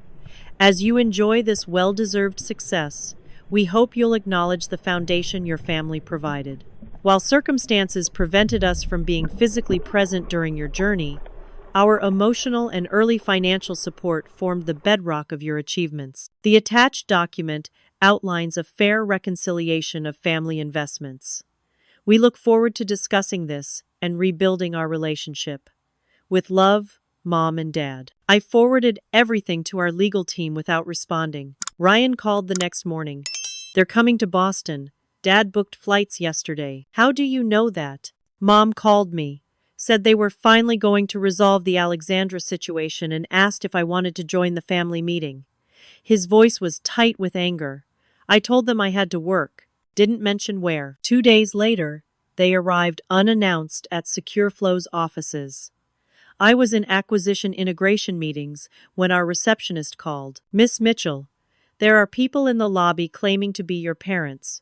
"As you enjoy this well-deserved success, we hope you'll acknowledge the foundation your family provided. While circumstances prevented us from being physically present during your journey, our emotional and early financial support formed the bedrock of your achievements." The attached document outlines a fair reconciliation of family investments. "We look forward to discussing this and rebuilding our relationship. With love, Mom and Dad." I forwarded everything to our legal team without responding. Ryan called the next morning. They're coming to Boston. Dad booked flights yesterday. How do you know that? Mom called me. Said they were finally going to resolve the Alexandra situation and asked if I wanted to join the family meeting. His voice was tight with anger. I told them I had to work. Didn't mention where. 2 days later, they arrived unannounced at SecureFlow's offices. I was in acquisition integration meetings when our receptionist called. Miss Mitchell, there are people in the lobby claiming to be your parents.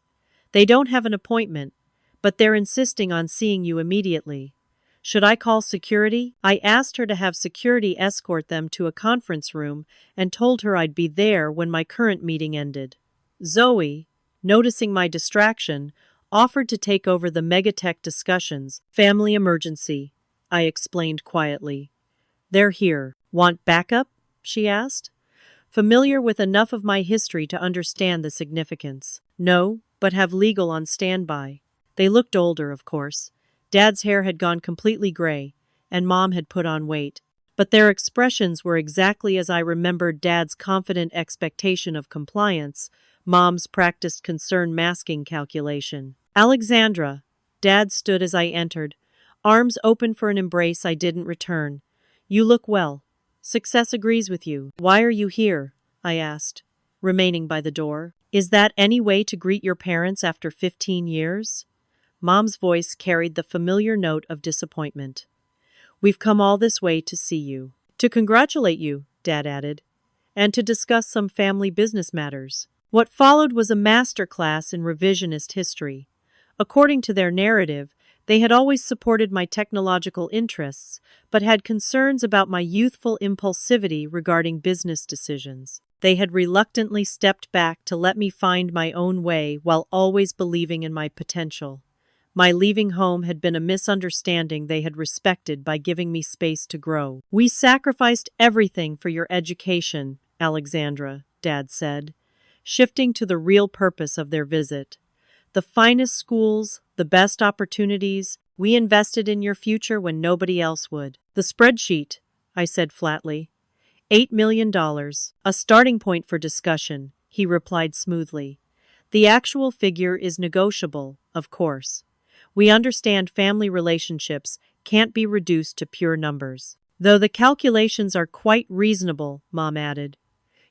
They don't have an appointment, but they're insisting on seeing you immediately. Should I call security? I asked her to have security escort them to a conference room and told her I'd be there when my current meeting ended. Zoe, noticing my distraction, offered to take over the megatech discussions. Family emergency, I explained quietly. They're here. Want backup? She asked, familiar with enough of my history to understand the significance. No, but have legal on standby. They looked older, of course. Dad's hair had gone completely gray, and Mom had put on weight. But their expressions were exactly as I remembered Dad's confident expectation of compliance, Mom's practiced concern masking calculation. Alexandra, Dad stood as I entered, arms open for an embrace I didn't return. You look well. Success agrees with you. Why are you here? I asked, remaining by the door. Is that any way to greet your parents after 15 years? Mom's voice carried the familiar note of disappointment. We've come all this way to see you. To congratulate you, Dad added, and to discuss some family business matters. What followed was a master class in revisionist history. According to their narrative, they had always supported my technological interests, but had concerns about my youthful impulsivity regarding business decisions. They had reluctantly stepped back to let me find my own way while always believing in my potential. My leaving home had been a misunderstanding they had respected by giving me space to grow. We sacrificed everything for your education, Alexandra, Dad said, shifting to the real purpose of their visit. The finest schools, the best opportunities, we invested in your future when nobody else would. The spreadsheet, I said flatly. $8 million, a starting point for discussion, he replied smoothly. The actual figure is negotiable, of course. We understand family relationships can't be reduced to pure numbers. Though the calculations are quite reasonable, Mom added.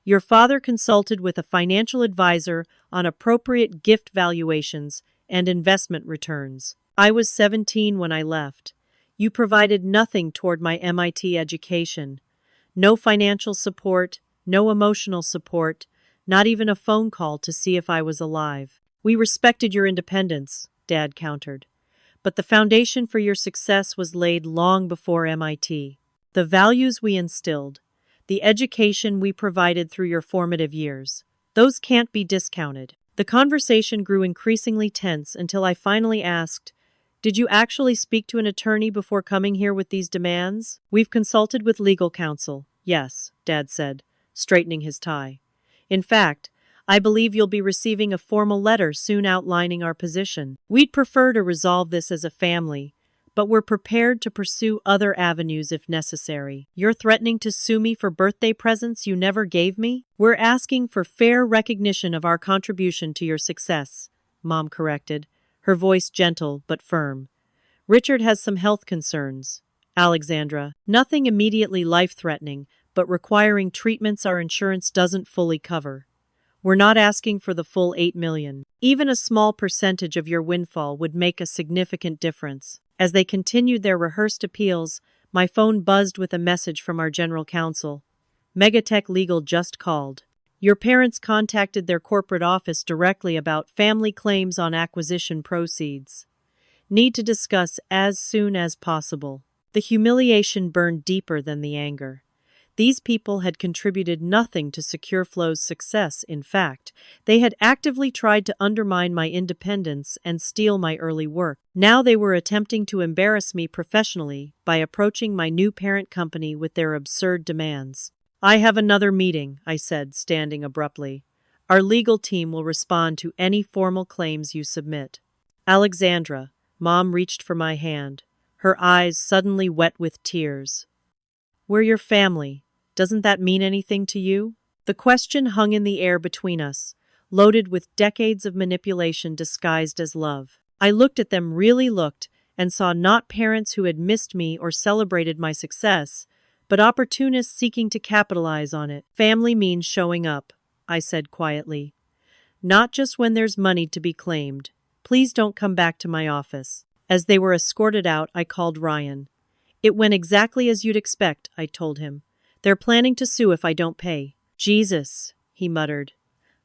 Your father consulted with a financial advisor on appropriate gift valuations and investment returns. I was 17 when I left. You provided nothing toward my MIT education. No financial support, no emotional support, not even a phone call to see if I was alive. We respected your independence, Dad countered. But the foundation for your success was laid long before MIT. The values we instilled, the education we provided through your formative years, those can't be discounted. The conversation grew increasingly tense until I finally asked, did you actually speak to an attorney before coming here with these demands? We've consulted with legal counsel, yes, Dad said, straightening his tie. In fact, I believe you'll be receiving a formal letter soon outlining our position. We'd prefer to resolve this as a family, but we're prepared to pursue other avenues if necessary. You're threatening to sue me for birthday presents you never gave me? We're asking for fair recognition of our contribution to your success, Mom corrected, her voice gentle but firm. Richard has some health concerns. Alexandra, nothing immediately life-threatening, but requiring treatments our insurance doesn't fully cover. We're not asking for the full $8 million. Even a small percentage of your windfall would make a significant difference. As they continued their rehearsed appeals, my phone buzzed with a message from our general counsel. Megatech Legal just called. Your parents contacted their corporate office directly about family claims on acquisition proceeds. Need to discuss as soon as possible. The humiliation burned deeper than the anger. These people had contributed nothing to SecureFlow's success. In fact, they had actively tried to undermine my independence and steal my early work. Now they were attempting to embarrass me professionally by approaching my new parent company with their absurd demands. I have another meeting, I said, standing abruptly. Our legal team will respond to any formal claims you submit. Alexandra, Mom reached for my hand, her eyes suddenly wet with tears. We're your family. Doesn't that mean anything to you? The question hung in the air between us, loaded with decades of manipulation disguised as love. I looked at them, really looked, and saw not parents who had missed me or celebrated my success, but opportunists seeking to capitalize on it. Family means showing up, I said quietly. Not just when there's money to be claimed. Please don't come back to my office. As they were escorted out, I called Ryan. It went exactly as you'd expect, I told him. They're planning to sue if I don't pay. Jesus, he muttered.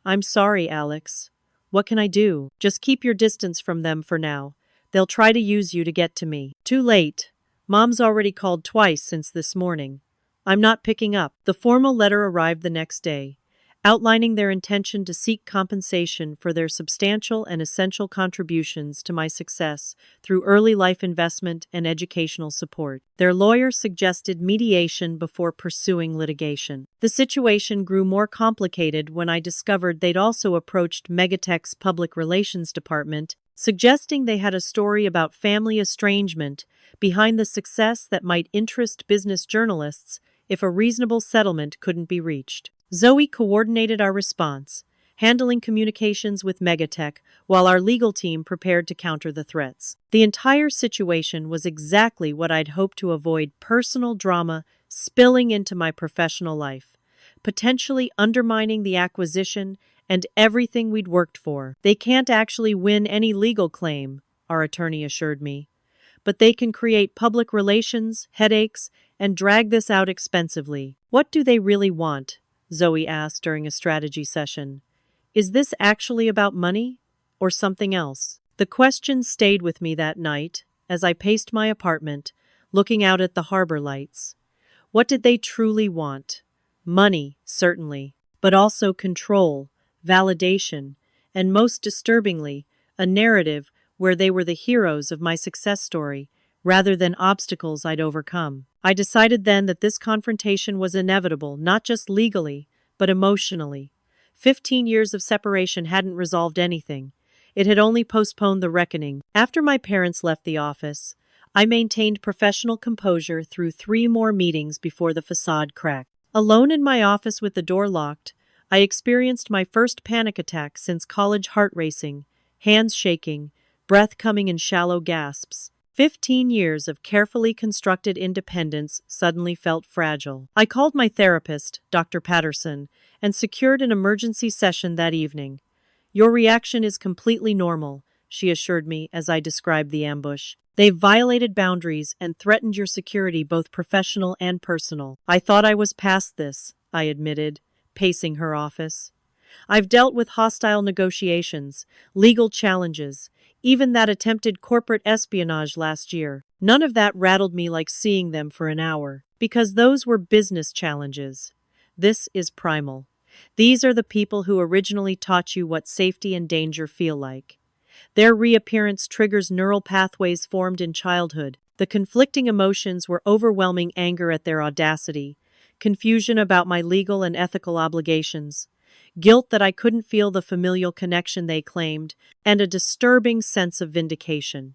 I'm sorry, Alex. What can I do? Just keep your distance from them for now. They'll try to use you to get to me. Too late. Mom's already called twice since this morning. I'm not picking up. The formal letter arrived the next day, outlining their intention to seek compensation for their substantial and essential contributions to my success through early life investment and educational support. Their lawyer suggested mediation before pursuing litigation. The situation grew more complicated when I discovered they'd also approached Megatech's public relations department, suggesting they had a story about family estrangement behind the success that might interest business journalists if a reasonable settlement couldn't be reached. Zoe coordinated our response, handling communications with Megatech while our legal team prepared to counter the threats. The entire situation was exactly what I'd hoped to avoid: personal drama spilling into my professional life, potentially undermining the acquisition and everything we'd worked for. They can't actually win any legal claim, our attorney assured me, but they can create public relations headaches and drag this out expensively. What do they really want? Zoe asked during a strategy session. Is this actually about money or something else? The question stayed with me that night as I paced my apartment, looking out at the harbor lights. What did they truly want? Money, certainly, but also control, validation, and most disturbingly, a narrative where they were the heroes of my success story rather than obstacles I'd overcome. I decided then that this confrontation was inevitable, not just legally, but emotionally. 15 years of separation hadn't resolved anything. It had only postponed the reckoning. After my parents left the office, I maintained professional composure through 3 more meetings before the facade cracked. Alone in my office with the door locked, I experienced my first panic attack since college: heart racing, hands shaking, breath coming in shallow gasps. 15 years of carefully constructed independence suddenly felt fragile. I called my therapist, Dr. Patterson, and secured an emergency session that evening. Your reaction is completely normal, she assured me as I described the ambush. They've violated boundaries and threatened your security, both professional and personal. I thought I was past this, I admitted, pacing her office. I've dealt with hostile negotiations, legal challenges, even that attempted corporate espionage last year. None of that rattled me like seeing them for an hour, because those were business challenges. This is primal. These are the people who originally taught you what safety and danger feel like. Their reappearance triggers neural pathways formed in childhood. The conflicting emotions were overwhelming anger at their audacity, confusion about my legal and ethical obligations, guilt that I couldn't feel the familial connection they claimed, and a disturbing sense of vindication.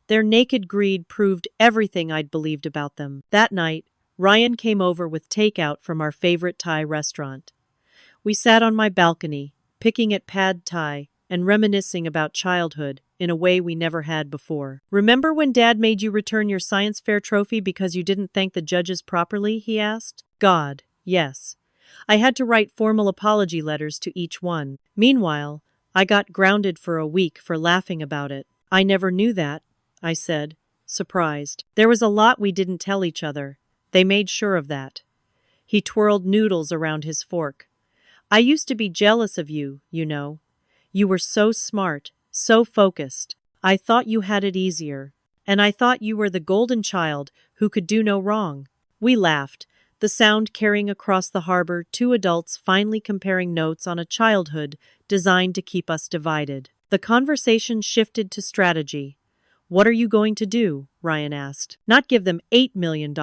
Their naked greed proved everything I'd believed about them. That night, Ryan came over with takeout from our favorite Thai restaurant. We sat on my balcony, picking at pad Thai and reminiscing about childhood in a way we never had before. Remember when Dad made you return your science fair trophy because you didn't thank the judges properly? He asked. God, yes. I had to write formal apology letters to each one. Meanwhile, I got grounded for a week for laughing about it. I never knew that, I said, surprised. There was a lot we didn't tell each other. They made sure of that. He twirled noodles around his fork. I used to be jealous of you, you know. You were so smart, so focused. I thought you had it easier. And I thought you were the golden child who could do no wrong. We laughed, the sound carrying across the harbor, 2 adults finally comparing notes on a childhood designed to keep us divided. The conversation shifted to strategy. What are you going to do? Ryan asked. Not give them $8 million,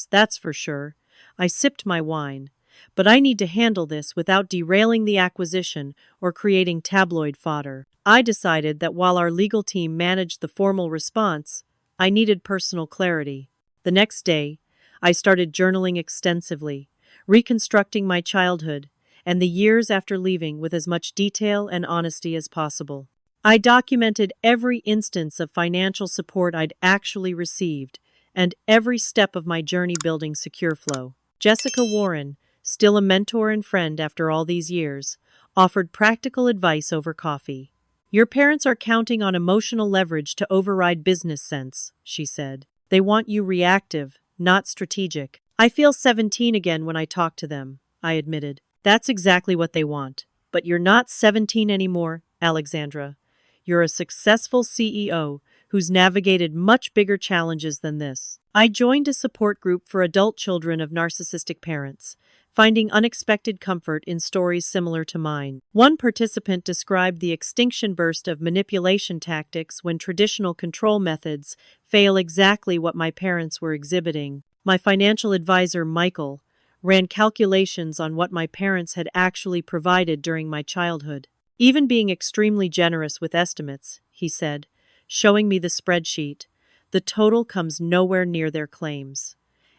that's for sure. I sipped my wine. But I need to handle this without derailing the acquisition or creating tabloid fodder. I decided that while our legal team managed the formal response, I needed personal clarity. The next day, I started journaling extensively, reconstructing my childhood, and the years after leaving with as much detail and honesty as possible. I documented every instance of financial support I'd actually received and every step of my journey building SecureFlow. Jessica Warren, still a mentor and friend after all these years, offered practical advice over coffee. Your parents are counting on emotional leverage to override business sense, she said. They want you reactive, not strategic. I feel 17 again when I talk to them, I admitted. That's exactly what they want. But you're not 17 anymore, Alexandra. You're a successful CEO who's navigated much bigger challenges than this. I joined a support group for adult children of narcissistic parents, finding unexpected comfort in stories similar to mine. One participant described the extinction burst of manipulation tactics when traditional control methods fail exactly what my parents were exhibiting. My financial advisor, Michael, ran calculations on what my parents had actually provided during my childhood. Even being extremely generous with estimates, he said, showing me the spreadsheet, the total comes nowhere near their claims.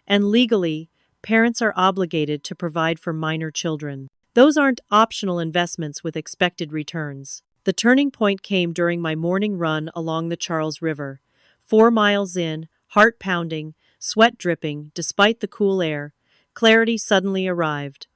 And legally, parents are obligated to provide for minor children. Those aren't optional investments with expected returns. The turning point came during my morning run along the Charles River. 4 miles in, heart pounding, sweat dripping, despite the cool air, clarity suddenly arrived.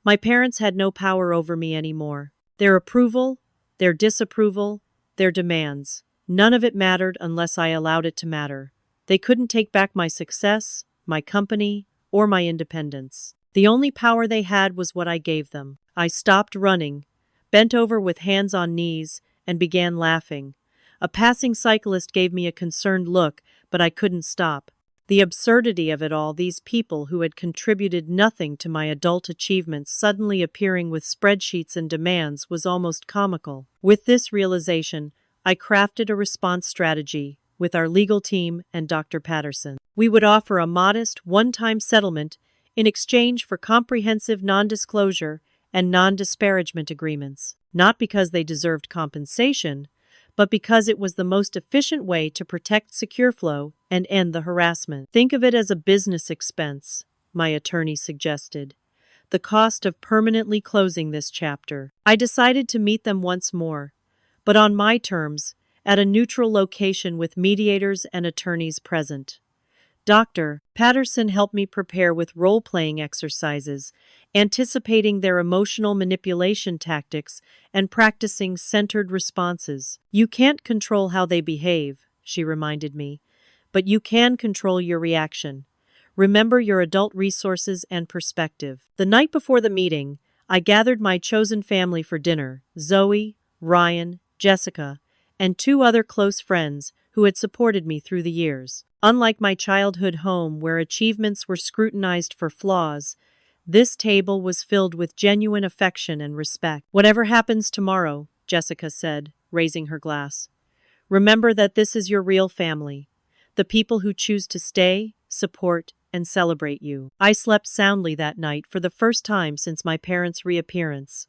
My parents had no power over me anymore. Their approval, their disapproval, their demands. None of it mattered unless I allowed it to matter. They couldn't take back my success, my company, or my independence. The only power they had was what I gave them. I stopped running, bent over with hands on knees, and began laughing. A passing cyclist gave me a concerned look, but I couldn't stop. The absurdity of it all, these people who had contributed nothing to my adult achievements suddenly appearing with spreadsheets and demands, was almost comical. With this realization, I crafted a response strategy with our legal team and Dr. Patterson. We would offer a modest, one-time settlement in exchange for comprehensive non-disclosure and non-disparagement agreements, not because they deserved compensation, but because it was the most efficient way to protect SecureFlow and end the harassment. Think of it as a business expense, my attorney suggested. The cost of permanently closing this chapter. I decided to meet them once more, but on my terms, at a neutral location with mediators and attorneys present. Dr. Patterson helped me prepare with role-playing exercises, anticipating their emotional manipulation tactics and practicing centered responses. You can't control how they behave, she reminded me, but you can control your reaction. Remember your adult resources and perspective. The night before the meeting, I gathered my chosen family for dinner: Zoe, Ryan, Jessica, and 2 other close friends who had supported me through the years. Unlike my childhood home where achievements were scrutinized for flaws, this table was filled with genuine affection and respect. Whatever happens tomorrow, Jessica said, raising her glass, remember that this is your real family, the people who choose to stay, support, and celebrate you. I slept soundly that night for the first time since my parents' reappearance.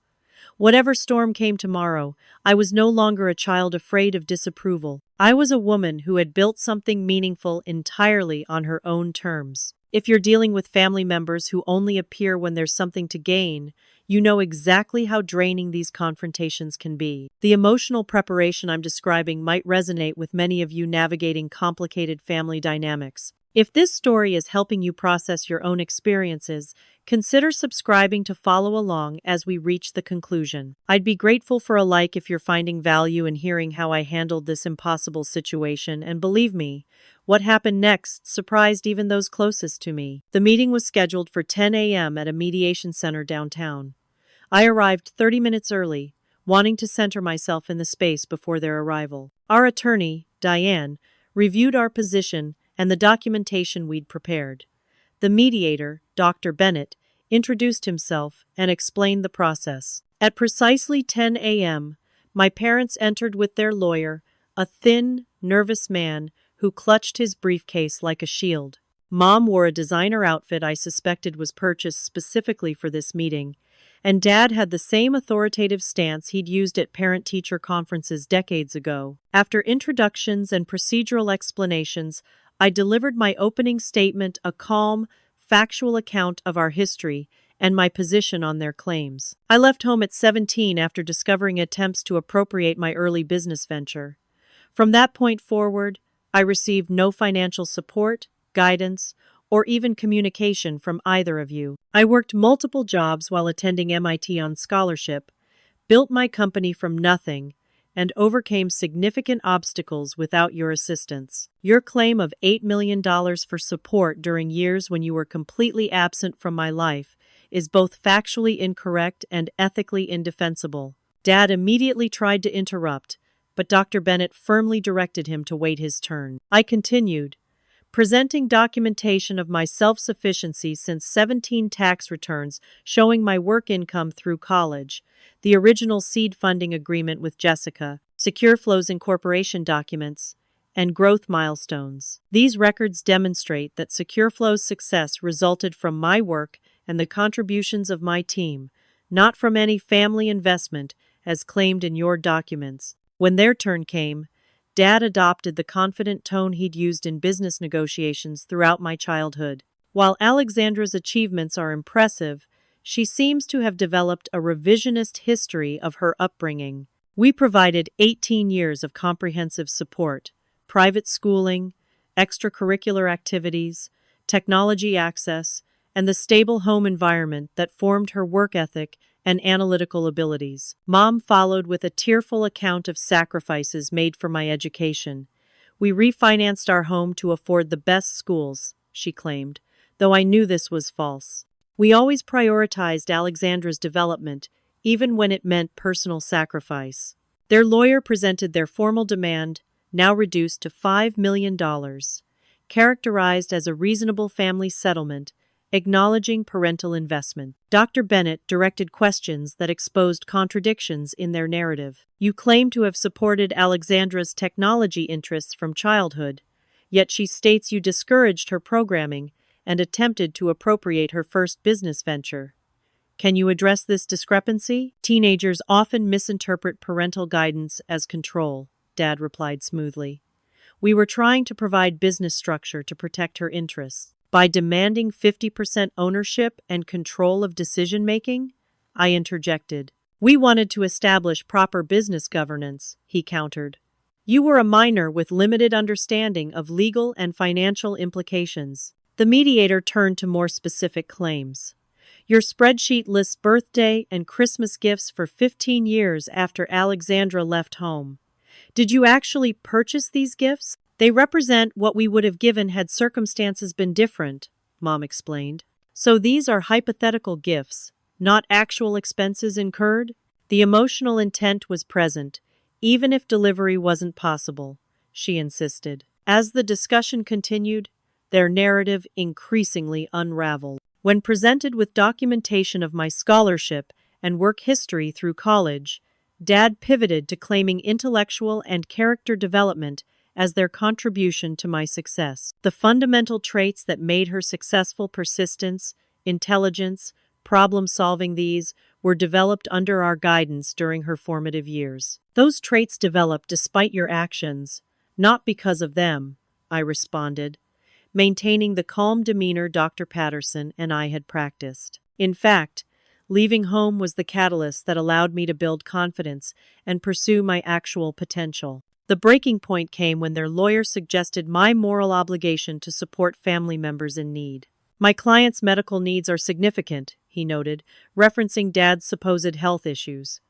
Whatever storm came tomorrow, I was no longer a child afraid of disapproval. I was a woman who had built something meaningful entirely on her own terms. If you're dealing with family members who only appear when there's something to gain, you know exactly how draining these confrontations can be. The emotional preparation I'm describing might resonate with many of you navigating complicated family dynamics. If this story is helping you process your own experiences, consider subscribing to follow along as we reach the conclusion. I'd be grateful for a like if you're finding value in hearing how I handled this impossible situation, and believe me, what happened next surprised even those closest to me. The meeting was scheduled for 10 a.m. at a mediation center downtown. I arrived 30 minutes early, wanting to center myself in the space before their arrival. Our attorney, Diane, reviewed our position and the documentation we'd prepared. The mediator, Dr. Bennett, introduced himself and explained the process. At precisely 10 a.m., my parents entered with their lawyer, a thin, nervous man who clutched his briefcase like a shield. Mom wore a designer outfit I suspected was purchased specifically for this meeting, and Dad had the same authoritative stance he'd used at parent-teacher conferences decades ago. After introductions and procedural explanations, I delivered my opening statement, a calm, factual account of our history and my position on their claims. I left home at 17 after discovering attempts to appropriate my early business venture. From that point forward, I received no financial support, guidance, or even communication from either of you. I worked multiple jobs while attending MIT on scholarship, built my company from nothing, and overcame significant obstacles without your assistance. Your claim of $8 million for support during years when you were completely absent from my life is both factually incorrect and ethically indefensible. Dad immediately tried to interrupt, but Dr. Bennett firmly directed him to wait his turn. I continued, presenting documentation of my self-sufficiency since 17 tax returns showing my work income through college, the original seed funding agreement with Jessica, Secure Flow's incorporation documents, and growth milestones. These records demonstrate that Secure Flow's success resulted from my work and the contributions of my team, not from any family investment as claimed in your documents. When their turn came, Dad adopted the confident tone he'd used in business negotiations throughout my childhood. While Alexandra's achievements are impressive, she seems to have developed a revisionist history of her upbringing. We provided 18 years of comprehensive support, private schooling, extracurricular activities, technology access, and the stable home environment that formed her work ethic and analytical abilities. Mom followed with a tearful account of sacrifices made for my education. We refinanced our home to afford the best schools, she claimed, though I knew this was false. We always prioritized Alexandra's development, even when it meant personal sacrifice. Their lawyer presented their formal demand, now reduced to $5 million, characterized as a reasonable family settlement, acknowledging parental investment. Dr. Bennett directed questions that exposed contradictions in their narrative. You claim to have supported Alexandra's technology interests from childhood, yet she states you discouraged her programming and attempted to appropriate her first business venture. Can you address this discrepancy? Teenagers often misinterpret parental guidance as control, Dad replied smoothly. We were trying to provide business structure to protect her interests. By demanding 50% ownership and control of decision-making, I interjected. We wanted to establish proper business governance, he countered. You were a minor with limited understanding of legal and financial implications. The mediator turned to more specific claims. Your spreadsheet lists birthday and Christmas gifts for 15 years after Alexandra left home. Did you actually purchase these gifts? They represent what we would have given had circumstances been different, Mom explained. So these are hypothetical gifts, not actual expenses incurred? The emotional intent was present, even if delivery wasn't possible, she insisted. As the discussion continued, their narrative increasingly unraveled. When presented with documentation of my scholarship and work history through college, Dad pivoted to claiming intellectual and character development as their contribution to my success. The fundamental traits that made her successful, persistence, intelligence, problem-solving, these were developed under our guidance during her formative years. Those traits developed despite your actions, not because of them, I responded, maintaining the calm demeanor Dr. Patterson and I had practiced. In fact, leaving home was the catalyst that allowed me to build confidence and pursue my actual potential. The breaking point came when their lawyer suggested my moral obligation to support family members in need. My client's medical needs are significant, he noted, referencing Dad's supposed health issues.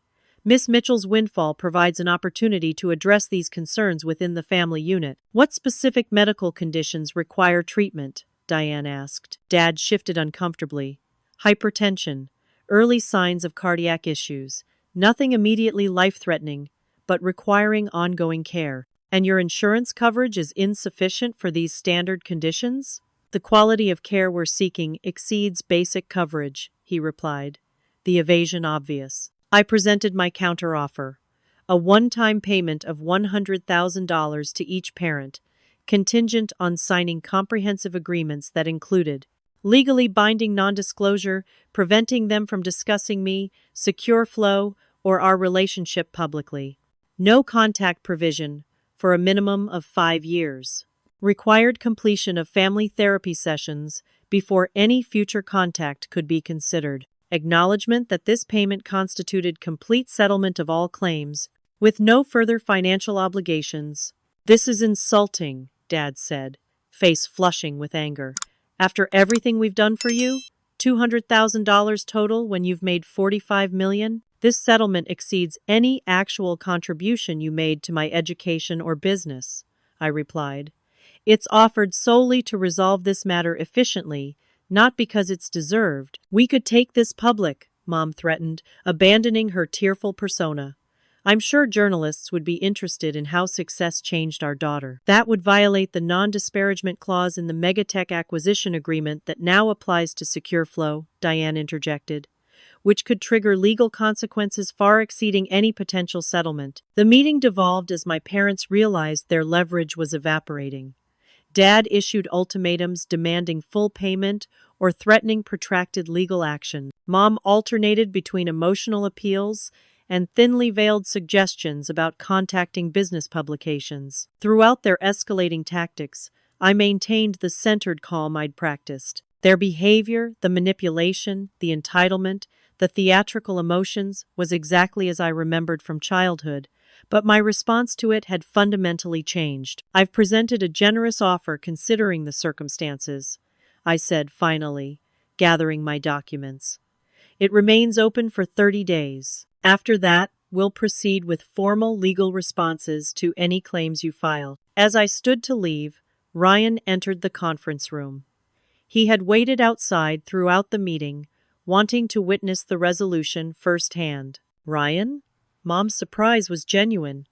Miss Mitchell's windfall provides an opportunity to address these concerns within the family unit. What specific medical conditions require treatment? Diane asked. Dad shifted uncomfortably. Hypertension, early signs of cardiac issues, nothing immediately life-threatening, but requiring ongoing care. And your insurance coverage is insufficient for these standard conditions? The quality of care we're seeking exceeds basic coverage, he replied, the evasion obvious. I presented my counteroffer, a one-time payment of $100,000 to each parent, contingent on signing comprehensive agreements that included legally binding non-disclosure, preventing them from discussing me, Secure Flow, or our relationship publicly. No contact provision for a minimum of 5 years. Required completion of family therapy sessions before any future contact could be considered. Acknowledgement that this payment constituted complete settlement of all claims, with no further financial obligations. "This is insulting," Dad said, face flushing with anger. "After everything we've done for you? $200,000 total when you've made $45 million? This settlement exceeds any actual contribution you made to my education or business," I replied. "It's offered solely to resolve this matter efficiently, not because it's deserved. We could take this public," Mom threatened, abandoning her tearful persona. "I'm sure journalists would be interested in how success changed our daughter." "That would violate the non-disparagement clause in the Megatech acquisition agreement that now applies to SecureFlow," Diane interjected, "which could trigger legal consequences far exceeding any potential settlement." The meeting devolved as my parents realized their leverage was evaporating. Dad issued ultimatums demanding full payment or threatening protracted legal action. Mom alternated between emotional appeals and thinly veiled suggestions about contacting business publications. Throughout their escalating tactics, I maintained the centered calm I'd practiced. Their behavior, the manipulation, the entitlement, the theatrical emotions was exactly as I remembered from childhood, but my response to it had fundamentally changed. "I've presented a generous offer considering the circumstances," I said finally, gathering my documents. "It remains open for 30 days. After that, we'll proceed with formal legal responses to any claims you file." As I stood to leave, Ryan entered the conference room. He had waited outside throughout the meeting, wanting to witness the resolution firsthand. "Ryan?" Mom's surprise was genuine.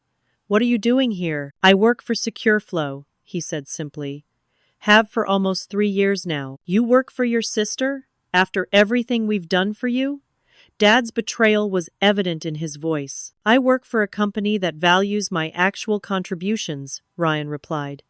"What are you doing here?" "I work for SecureFlow," he said simply. "Have for almost 3 years now." "You work for your sister? After everything we've done for you?" Dad's betrayal was evident in his voice. "I work for a company that values my actual contributions," Ryan replied.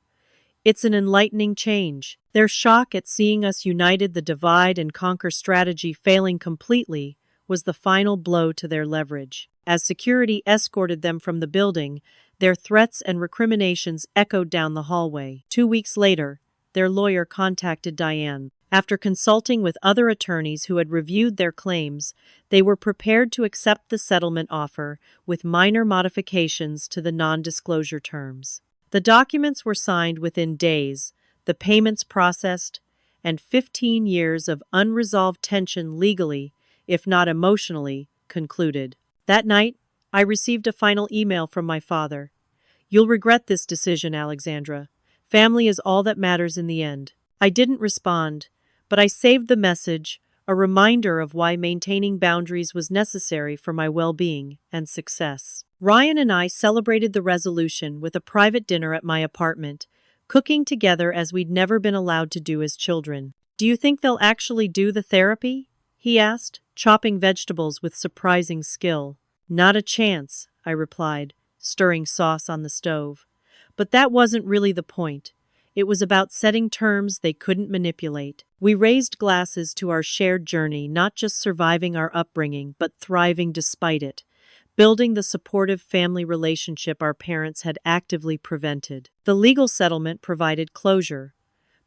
"It's an enlightening change." Their shock at seeing us united the divide and conquer strategy failing completely was the final blow to their leverage. As security escorted them from the building, their threats and recriminations echoed down the hallway. 2 weeks later, their lawyer contacted Diane. After consulting with other attorneys who had reviewed their claims, they were prepared to accept the settlement offer with minor modifications to the non-disclosure terms. The documents were signed within days, the payments processed, and 15 years of unresolved tension legally, if not emotionally, concluded. That night, I received a final email from my father. "You'll regret this decision, Alexandra. Family is all that matters in the end." I didn't respond, but I saved the message, a reminder of why maintaining boundaries was necessary for my well-being and success. Ryan and I celebrated the resolution with a private dinner at my apartment, cooking together as we'd never been allowed to do as children. "Do you think they'll actually do the therapy?" he asked, chopping vegetables with surprising skill. "Not a chance," I replied, stirring sauce on the stove. But that wasn't really the point. It was about setting terms they couldn't manipulate. We raised glasses to our shared journey, not just surviving our upbringing, but thriving despite it, building the supportive family relationship our parents had actively prevented. The legal settlement provided closure,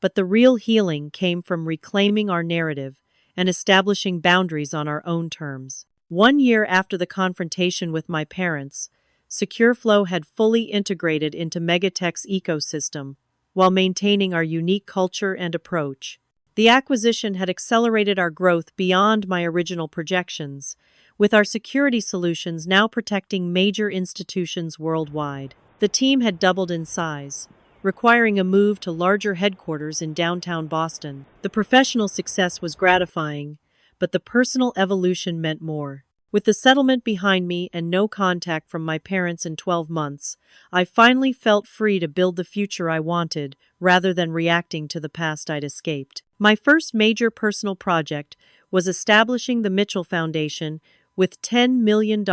but the real healing came from reclaiming our narrative and establishing boundaries on our own terms. 1 year after the confrontation with my parents, SecureFlow had fully integrated into Megatech's ecosystem, while maintaining our unique culture and approach. The acquisition had accelerated our growth beyond my original projections, with our security solutions now protecting major institutions worldwide. The team had doubled in size, requiring a move to larger headquarters in downtown Boston. The professional success was gratifying, but the personal evolution meant more. With the settlement behind me and no contact from my parents in 12 months, I finally felt free to build the future I wanted, rather than reacting to the past I'd escaped. My first major personal project was establishing the Mitchell Foundation with $10 million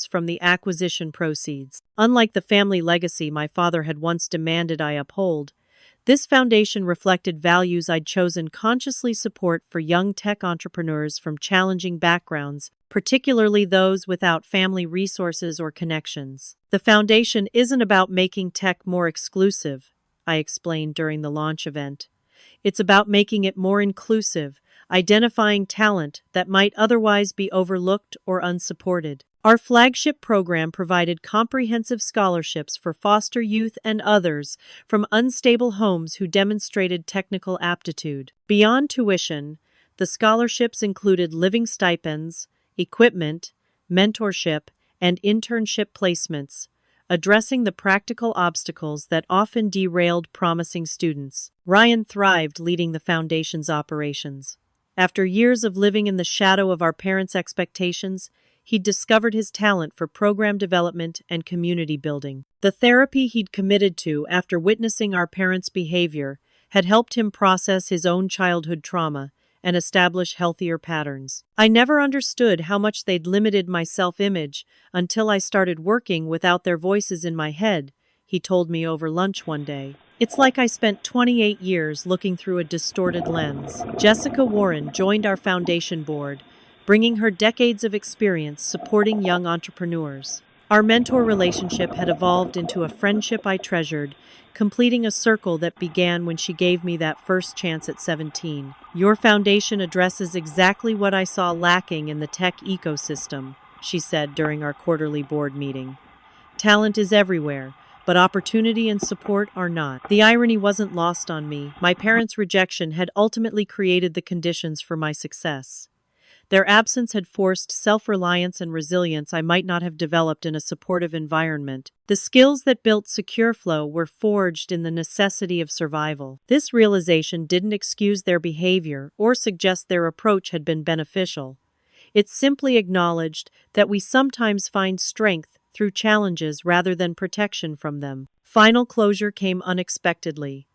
from the acquisition proceeds. Unlike the family legacy my father had once demanded I uphold, this foundation reflected values I'd chosen consciously support for young tech entrepreneurs from challenging backgrounds, particularly those without family resources or connections. The foundation isn't about making tech more exclusive, I explained during the launch event. It's about making it more inclusive, identifying talent that might otherwise be overlooked or unsupported. Our flagship program provided comprehensive scholarships for foster youth and others from unstable homes who demonstrated technical aptitude. Beyond tuition, the scholarships included living stipends, equipment, mentorship, and internship placements, addressing the practical obstacles that often derailed promising students. Ryan thrived leading the Foundation's operations. After years of living in the shadow of our parents' expectations, he'd discovered his talent for program development and community building. The therapy he'd committed to after witnessing our parents' behavior had helped him process his own childhood trauma and establish healthier patterns. I never understood how much they'd limited my self-image until I started working without their voices in my head, he told me over lunch one day. It's like I spent 28 years looking through a distorted lens. Jessica Warren joined our foundation board, bringing her decades of experience supporting young entrepreneurs. Our mentor relationship had evolved into a friendship I treasured, completing a circle that began when she gave me that first chance at 17. Your foundation addresses exactly what I saw lacking in the tech ecosystem, she said during our quarterly board meeting. Talent is everywhere, but opportunity and support are not. The irony wasn't lost on me. My parents' rejection had ultimately created the conditions for my success. Their absence had forced self-reliance and resilience I might not have developed in a supportive environment. The skills that built SecureFlow were forged in the necessity of survival. This realization didn't excuse their behavior or suggest their approach had been beneficial. It simply acknowledged that we sometimes find strength through challenges rather than protection from them. Final closure came unexpectedly.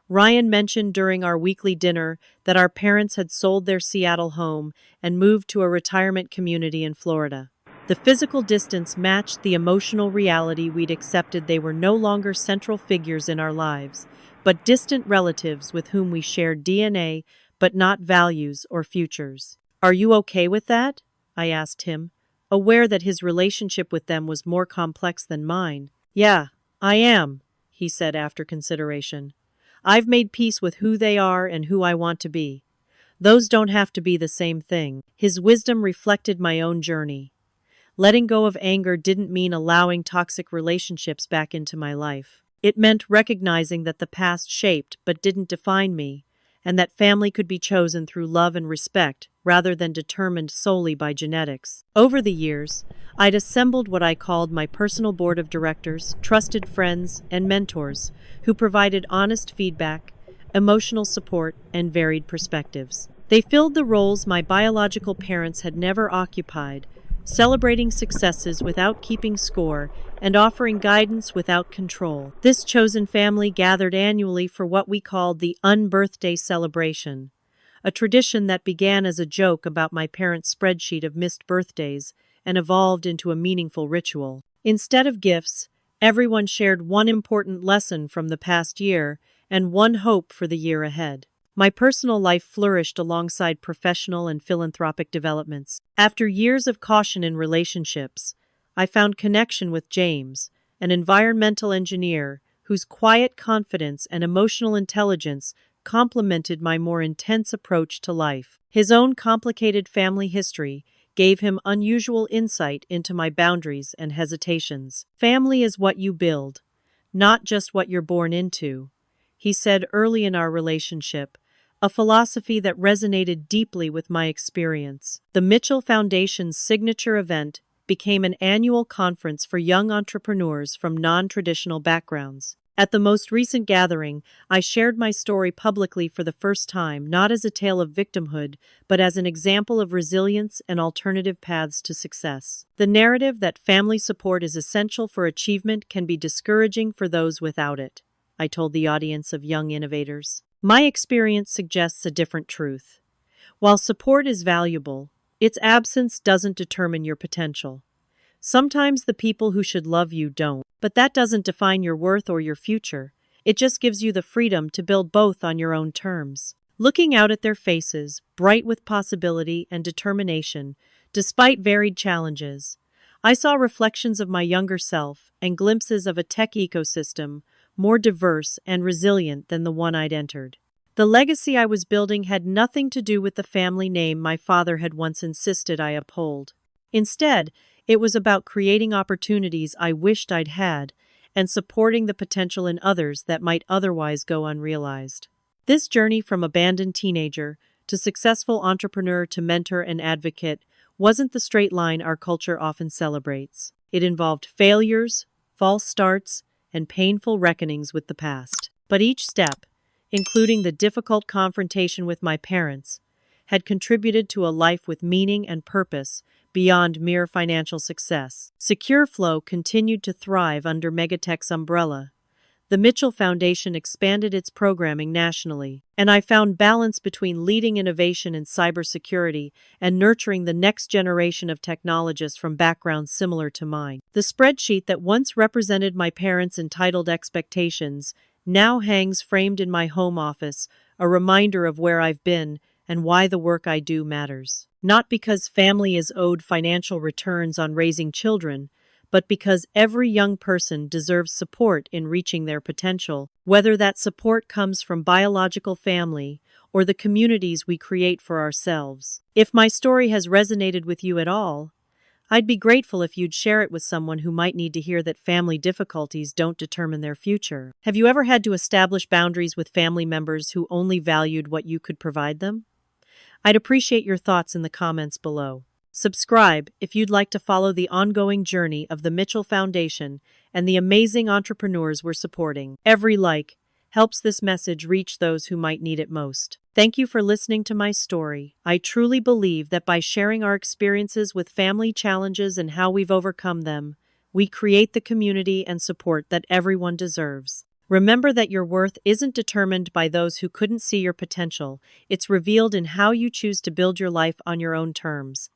Ryan mentioned during our weekly dinner that our parents had sold their Seattle home and moved to a retirement community in Florida. The physical distance matched the emotional reality we'd accepted. They were no longer central figures in our lives, but distant relatives with whom we shared DNA, but not values or futures. Are you okay with that? I asked him, aware that his relationship with them was more complex than mine. Yeah, I am, he said after consideration. I've made peace with who they are and who I want to be. Those don't have to be the same thing. His wisdom reflected my own journey. Letting go of anger didn't mean allowing toxic relationships back into my life. It meant recognizing that the past shaped but didn't define me, and that family could be chosen through love and respect rather than determined solely by genetics. Over the years, I'd assembled what I called my personal board of directors, trusted friends, and mentors who provided honest feedback, emotional support, and varied perspectives. They filled the roles my biological parents had never occupied, celebrating successes without keeping score and offering guidance without control. This chosen family gathered annually for what we called the unbirthday celebration, a tradition that began as a joke about my parents' spreadsheet of missed birthdays and evolved into a meaningful ritual. Instead of gifts, everyone shared one important lesson from the past year and one hope for the year ahead. My personal life flourished alongside professional and philanthropic developments. After years of caution in relationships, I found connection with James, an environmental engineer whose quiet confidence and emotional intelligence complemented my more intense approach to life. His own complicated family history gave him unusual insight into my boundaries and hesitations. Family is what you build, not just what you're born into, he said early in our relationship, a philosophy that resonated deeply with my experience. The Mitchell Foundation's signature event became an annual conference for young entrepreneurs from non-traditional backgrounds. At the most recent gathering, I shared my story publicly for the first time, not as a tale of victimhood, but as an example of resilience and alternative paths to success. The narrative that family support is essential for achievement can be discouraging for those without it, I told the audience of young innovators. My experience suggests a different truth. While support is valuable, its absence doesn't determine your potential. Sometimes the people who should love you don't, but that doesn't define your worth or your future. It just gives you the freedom to build both on your own terms. Looking out at their faces, bright with possibility and determination, despite varied challenges, I saw reflections of my younger self and glimpses of a tech ecosystem more diverse and resilient than the one I'd entered. The legacy I was building had nothing to do with the family name my father had once insisted I uphold. Instead, it was about creating opportunities I wished I'd had and supporting the potential in others that might otherwise go unrealized. This journey from abandoned teenager to successful entrepreneur to mentor and advocate wasn't the straight line our culture often celebrates. It involved failures, false starts, and painful reckonings with the past. But each step, including the difficult confrontation with my parents, had contributed to a life with meaning and purpose beyond mere financial success. SecureFlow continued to thrive under Megatech's umbrella. The Mitchell Foundation expanded its programming nationally, and I found balance between leading innovation in cybersecurity and nurturing the next generation of technologists from backgrounds similar to mine. The spreadsheet that once represented my parents' entitled expectations now hangs framed in my home office, a reminder of where I've been and why the work I do matters. Not because family is owed financial returns on raising children, but because every young person deserves support in reaching their potential, whether that support comes from biological family or the communities we create for ourselves. If my story has resonated with you at all, I'd be grateful if you'd share it with someone who might need to hear that family difficulties don't determine their future. Have you ever had to establish boundaries with family members who only valued what you could provide them? I'd appreciate your thoughts in the comments below. Subscribe if you'd like to follow the ongoing journey of the Mitchell Foundation and the amazing entrepreneurs we're supporting. Every like helps this message reach those who might need it most. Thank you for listening to my story. I truly believe that by sharing our experiences with family challenges and how we've overcome them, we create the community and support that everyone deserves. Remember that your worth isn't determined by those who couldn't see your potential. It's revealed in how you choose to build your life on your own terms.